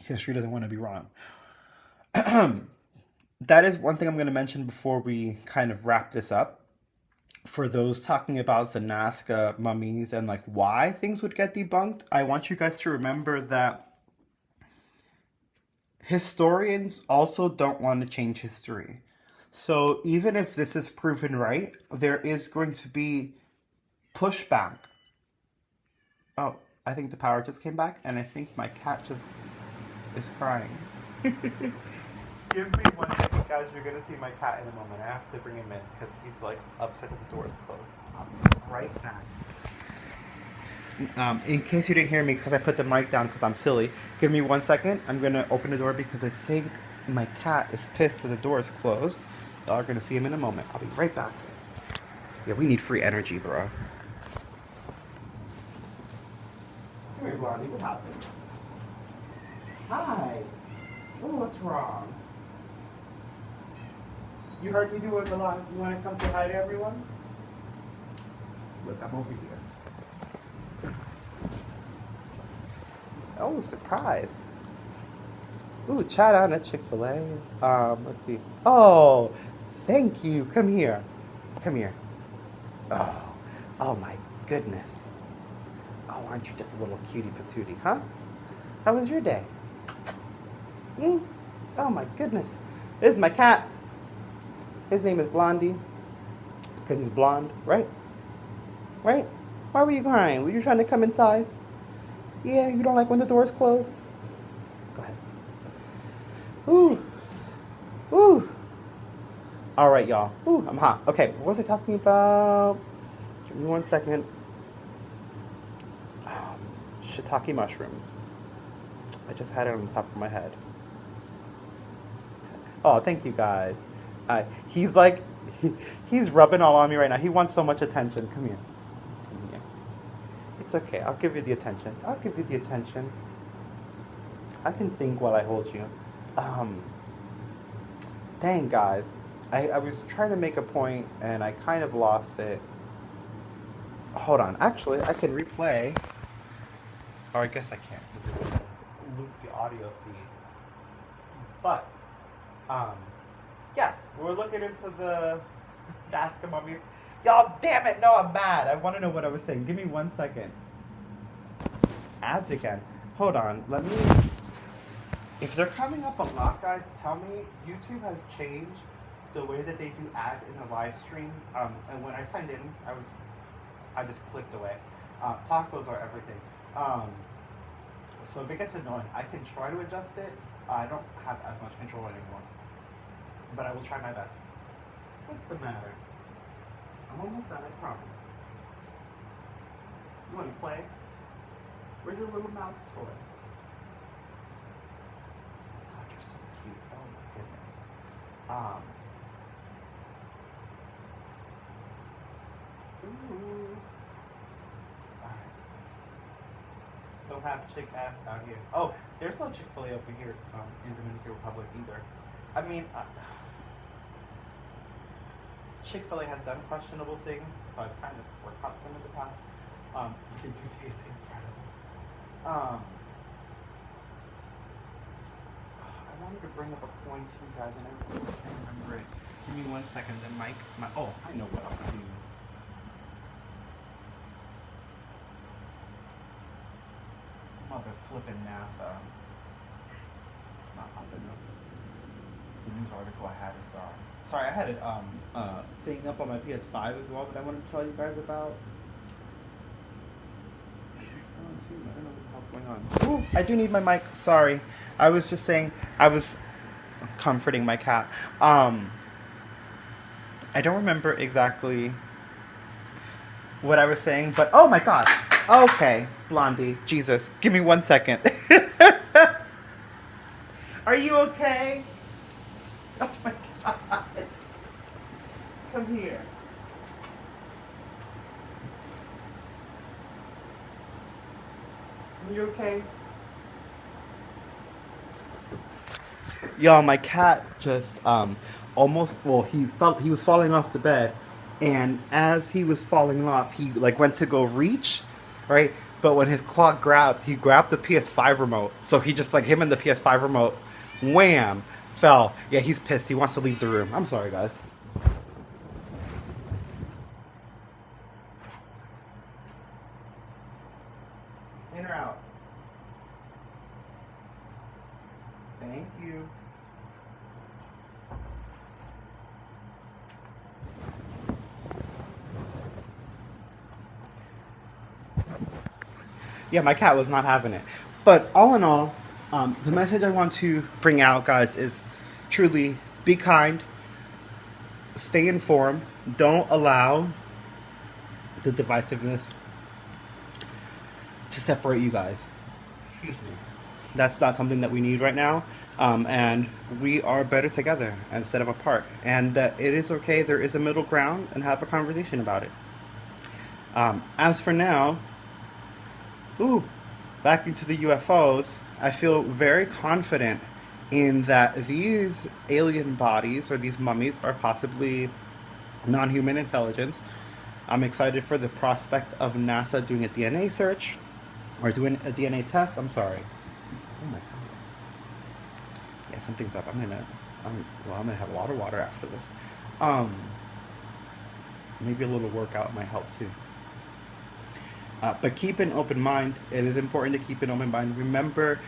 history doesn't want to be wrong. That is one thing I'm going to mention before we kind of wrap this up. For those talking about the Nazca mummies and like why things would get debunked, I want you guys to remember that historians also don't want to change history. So even if this is proven right, there is going to be pushback. Oh, I think the power just came back, and I think my cat just is crying. Give me 1 second, guys. You're going to see my cat in a moment. I have to bring him in because he's like upset that the door is closed. I'll be right back. In case you didn't hear me because I put the mic down because I'm silly, give me 1 second. I'm going to open the door because I think my cat is pissed that the door is closed. Y'all are going to see him in a moment. I'll be right back. Yeah, we need free energy, bro. Come here, Blondie. What happened? Hi. Oh, what's wrong? You heard me do it a lot. You want to come say hi to everyone? Look, I'm over here. Oh, surprise. Ooh, chat on at Chick-fil-A. Let's see. Oh, thank you. Come here. Come here. Oh my goodness. Oh, aren't you just a little cutie patootie, huh? How was your day? Oh my goodness. This is my cat. His name is Blondie. Because he's blonde, right? Right? Why were you crying? Were you trying to come inside? Yeah, you don't like when the door's closed? Go ahead. Ooh. Ooh. All right, y'all. Ooh, I'm hot. Okay, what was I talking about? Give me 1 second. Shiitake mushrooms. I just had it on the top of my head. Oh, thank you guys. He's like, he's rubbing all on me right now. He wants so much attention. Come here. Come here. It's okay. I'll give you the attention. I'll give you the attention. I can think while I hold you. Dang, guys. I was trying to make a point, and I kind of lost it. Hold on. Actually, I can replay. Or I guess I can't. audio feed. But, yeah, we're looking into the Nazca Mummies. Y'all, damn it, no, I'm mad. I want to know what I was saying. Give me 1 second. Ads again. Hold on, let me... If they're coming up a lot, guys, tell me. YouTube has changed the way that they do ads in the live stream. And when I signed in, I just clicked away. Tacos are everything. So if it gets annoying, I can try to adjust it. I don't have as much control anymore, but I will try my best. What's the matter? I'm almost done, I promise. You want to play? Where's your little mouse toy? God, you're so cute. Oh my goodness. Ooh. Alright. Don't have Chick-fil-A out here. Oh, there's no Chick-fil-A over here in Dominican Republic either. I mean, Chick-fil-A has done questionable things, so I've kind of worked out them in the past. They do taste incredible. I wanted to bring up a point to you guys, and I can't remember it. Give me 1 second. The mic. Oh, I know what I'm gonna do. Mother flipping NASA. It's not up enough. The news article I had is gone. Sorry, I had it thing up on my PS5 as well, but I wanted to tell you guys about. It's gone too. I don't know what the hell's going on. Ooh, I do need my mic. Sorry. I was just saying. I was comforting my cat. I don't remember exactly what I was saying, but oh my god. Okay, Blondie. Jesus. Give me 1 second. Are you okay? Oh my god. Come here. Are you okay? Y'all, my cat just almost, well, he was falling off the bed, and as he was falling off, he like went to go reach, right? But when his claw grabbed, he grabbed the PS5 remote. So he just like him and the PS5 remote, wham, fell. Yeah, he's pissed. He wants to leave the room. I'm sorry, guys. In or out? Thank you. Yeah, my cat was not having it. But all in all, the message I want to bring out, guys, is truly be kind, stay informed, don't allow the divisiveness to separate you guys. Excuse me. That's not something that we need right now. And we are better together instead of apart. And that it is okay, there is a middle ground, and have a conversation about it. As for now, back into the UFOs, I feel very confident in that these alien bodies, or these mummies, are possibly non-human intelligence. I'm excited for the prospect of NASA doing a DNA search, or doing a DNA test. I'm sorry. Oh my god. Yeah, something's up. I'm gonna have a lot of water after this. Maybe a little workout might help too. But keep an open mind. It is important to keep an open mind. Remember,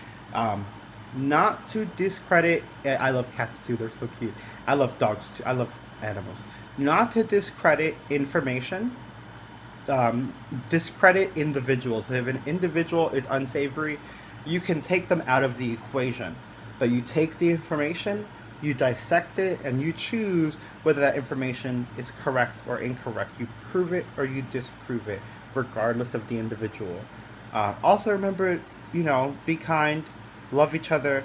not to discredit. I love cats too. They're so cute. I love dogs too. I love animals. Not to discredit information. Discredit individuals. If an individual is unsavory, you can take them out of the equation. But you take the information, you dissect it, and you choose whether that information is correct or incorrect. You prove it or you disprove it, regardless of the individual. Also remember, be kind, love each other.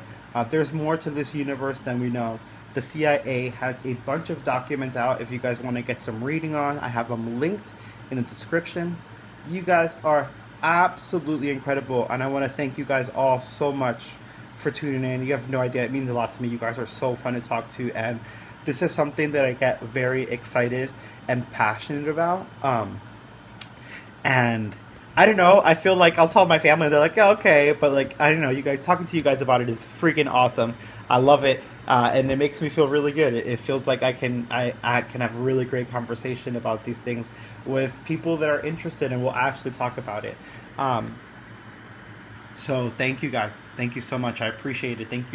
There's more to this universe than we know. The CIA has a bunch of documents out if you guys want to get some reading on. I have them linked in the description. You guys are absolutely incredible, and I want to thank you guys all so much for tuning in. You have no idea. It means a lot to me. You guys are so fun to talk to, and this is something that I get very excited and passionate about. And I don't know. I feel like I'll tell my family, and they're like, yeah, okay, but like I don't know. You guys talking to you guys about it is freaking awesome. I love it, and it makes me feel really good. It feels like I can have a really great conversation about these things with people that are interested and will actually talk about it. So thank you guys. Thank you so much. I appreciate it. Thank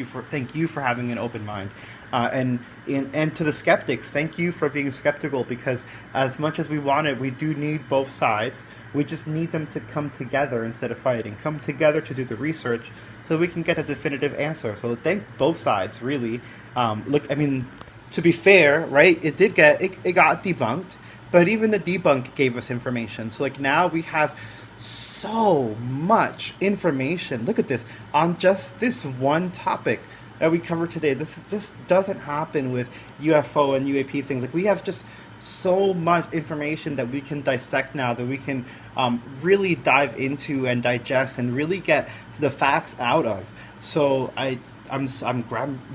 you for having an open mind. And to the skeptics, thank you for being skeptical, because as much as we want it, we do need both sides. We just need them to come together instead of fighting. Come together to do the research so we can get a definitive answer. So thank both sides, really. Look, I mean, to be fair, right? It got debunked, but even the debunk gave us information. So like now we have so much information. Look at this on just this one topic that we covered today. This doesn't happen with UFO and UAP things. Like we have just so much information that we can dissect now, that we can really dive into and digest and really get the facts out of. So I'm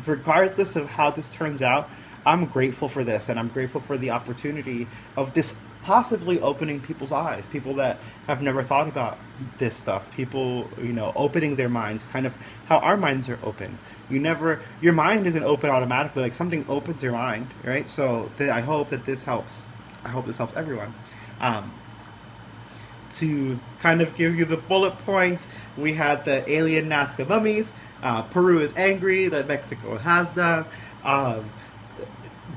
regardless of how this turns out, I'm grateful for this, and I'm grateful for the opportunity of this possibly opening people's eyes, people that have never thought about this stuff, people, opening their minds, kind of how our minds are open. Your mind isn't open automatically, like something opens your mind, right? So I hope that this helps. I hope this helps everyone. To kind of give you the bullet points, we had the alien Nazca Mummies, Peru is angry that Mexico has them,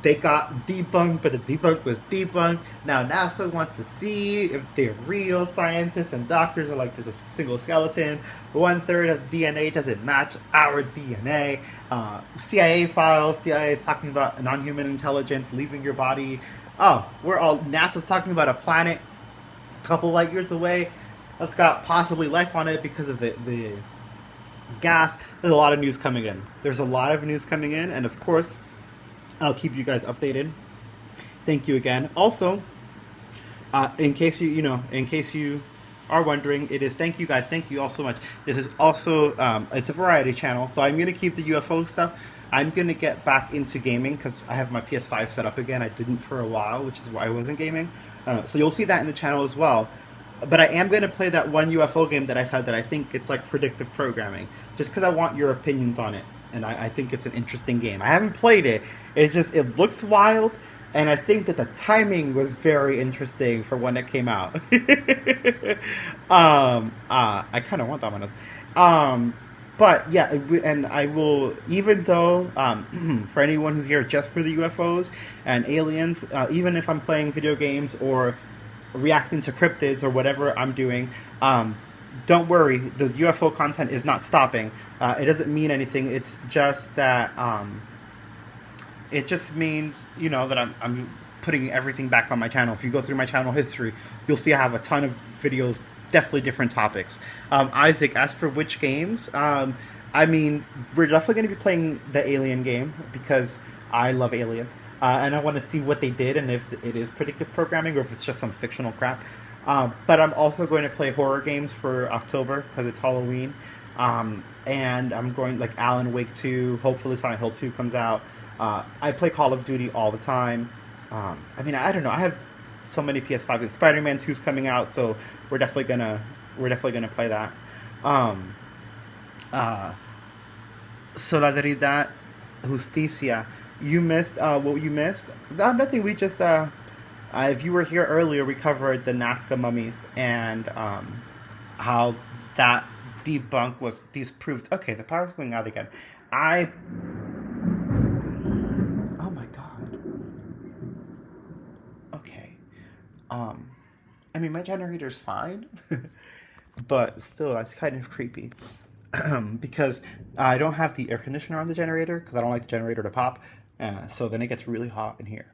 they got debunked, but the debunk was debunked. Now NASA wants to see if they're real. Scientists and doctors are like, there's a single skeleton. 1/3 of DNA doesn't match our DNA. CIA files. CIA is talking about non-human intelligence leaving your body. NASA's talking about a planet a couple light years away that's got possibly life on it because of the gas. There's a lot of news coming in. And of course, I'll keep you guys updated. Thank you again. Also, in case you are wondering, it is thank you guys. Thank you all so much. This is also it's a variety channel, so I'm gonna keep the UFO stuff. I'm gonna get back into gaming because I have my PS5 set up again. I didn't for a while, which is why I wasn't gaming. So you'll see that in the channel as well. But I am gonna play that one UFO game that I said that I think it's like predictive programming, just because I want your opinions on it. And I think it's an interesting game. I haven't played it. It's just, it looks wild, and I think that the timing was very interesting for when it came out. I kind of want that one. But yeah, and I will, even though, for anyone who's here just for the UFOs and aliens, even if I'm playing video games or reacting to cryptids or whatever I'm doing, don't worry, the UFO content is not stopping. It doesn't mean anything. It's just that it just means that I'm putting everything back on my channel. If you go through my channel history, you'll see I have a ton of videos, definitely different topics. Isaac, as for which games, we're definitely going to be playing the Alien game because I love aliens, and I want to see what they did and if it is predictive programming or if it's just some fictional crap. But I'm also going to play horror games for October because it's Halloween. And I'm going, like, Alan Wake 2, hopefully Silent Hill 2 comes out. I play Call of Duty all the time. I don't know. I have so many PS5 games. Spider-Man 2's coming out, so we're definitely gonna play that. Solidaridad, Justicia. You missed what you missed? Nothing. We just if you were here earlier, we covered the Nazca Mummies and how that debunk was disproved. Okay, the power's going out again. Oh my god. Okay. My generator's fine, but still, that's kind of creepy. Because I don't have the air conditioner on the generator because I don't like the generator to pop. So then it gets really hot in here.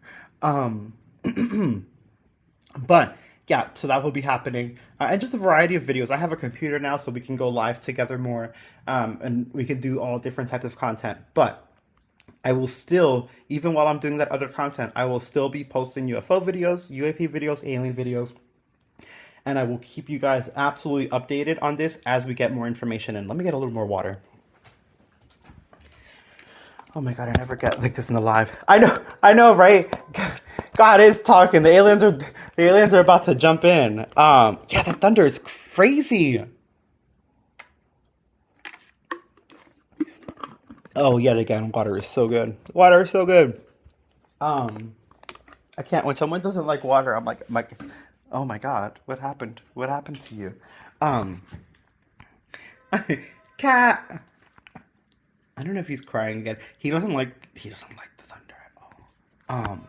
But yeah, so that will be happening, and just a variety of videos. I have a computer now, so we can go live together more, and we can do all different types of content. But I will still, even while I'm doing that other content, I will still be posting UFO videos, UAP videos, alien videos, and I will keep you guys absolutely updated on this as we get more information. And let me get a little more water. Oh my god, I never get like this in the live. I know, right? God is talking. The aliens are about to jump in. Yeah, the thunder is crazy. Oh, yet again, water is so good. Water is so good. I can't. When someone doesn't like water, I'm like, oh my God, what happened? What happened to you? Um, Cat. I don't know if he's crying again. He doesn't like the thunder at all.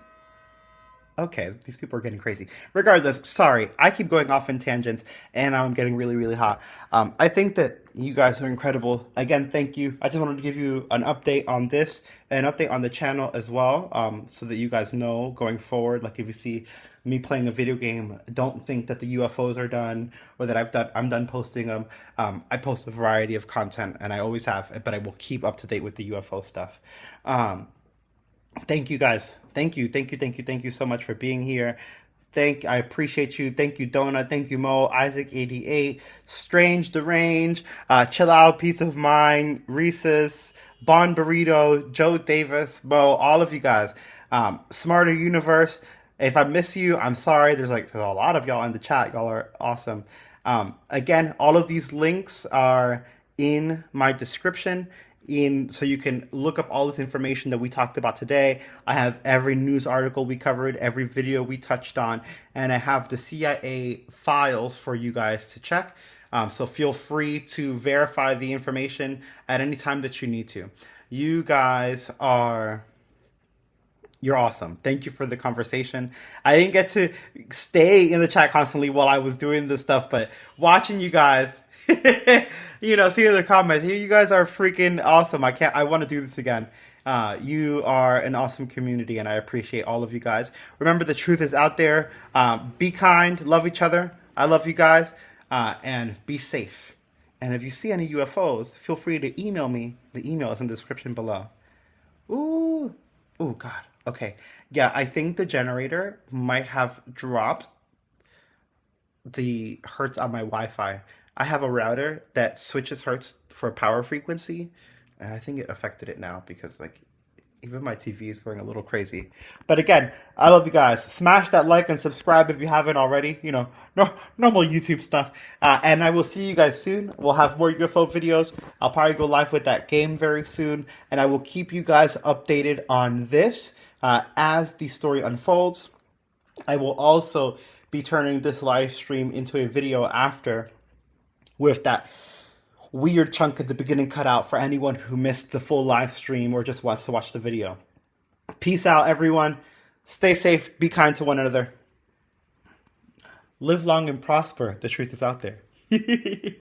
Okay, these people are getting crazy. Regardless, sorry, I keep going off in tangents, and I'm getting really, really hot. I think that you guys are incredible. Again, thank you. I just wanted to give you an update on this, an update on the channel as well, so that you guys know going forward. Like if you see me playing a video game, don't think that the UFOs are done or that I'm done posting them. I post a variety of content, and I always have, but I will keep up to date with the UFO stuff. Thank you guys. Thank you so much for being here. I appreciate you. Thank you, Donut. Thank you, Mo, Isaac88, Strange Derange, Chill Out, Peace of Mind, Reese's, Bon Burrito, Joe Davis, Mo, all of you guys. Smarter Universe. If I miss you, I'm sorry. There's a lot of y'all in the chat. Y'all are awesome. Again, all of these links are in my description. So you can look up all this information that we talked about today. I have every news article we covered, every video we touched on, and I have the CIA files for you guys to check. So feel free to verify the information at any time that you need to. You guys you're awesome. Thank you for the conversation. I didn't get to stay in the chat constantly while I was doing this stuff, but watching you guys, seeing the comments, you guys are freaking awesome. I want to do this again. You are an awesome community, and I appreciate all of you guys. Remember, the truth is out there. Be kind, love each other. I love you guys, and be safe. And if you see any UFOs, feel free to email me. The email is in the description below. Ooh, God. Okay. Yeah, I think the generator might have dropped the hertz on my Wi-Fi. I have a router that switches hertz for power frequency, and I think it affected it now because even my TV is going a little crazy. But again, I love you guys. Smash that like and subscribe if you haven't already. Normal YouTube stuff. And I will see you guys soon. We'll have more UFO videos. I'll probably go live with that game very soon, and I will keep you guys updated on this as the story unfolds. I will also be turning this live stream into a video after, with that weird chunk at the beginning cut out for anyone who missed the full live stream or just wants to watch the video. Peace out, everyone. Stay safe. Be kind to one another. Live long and prosper. The truth is out there.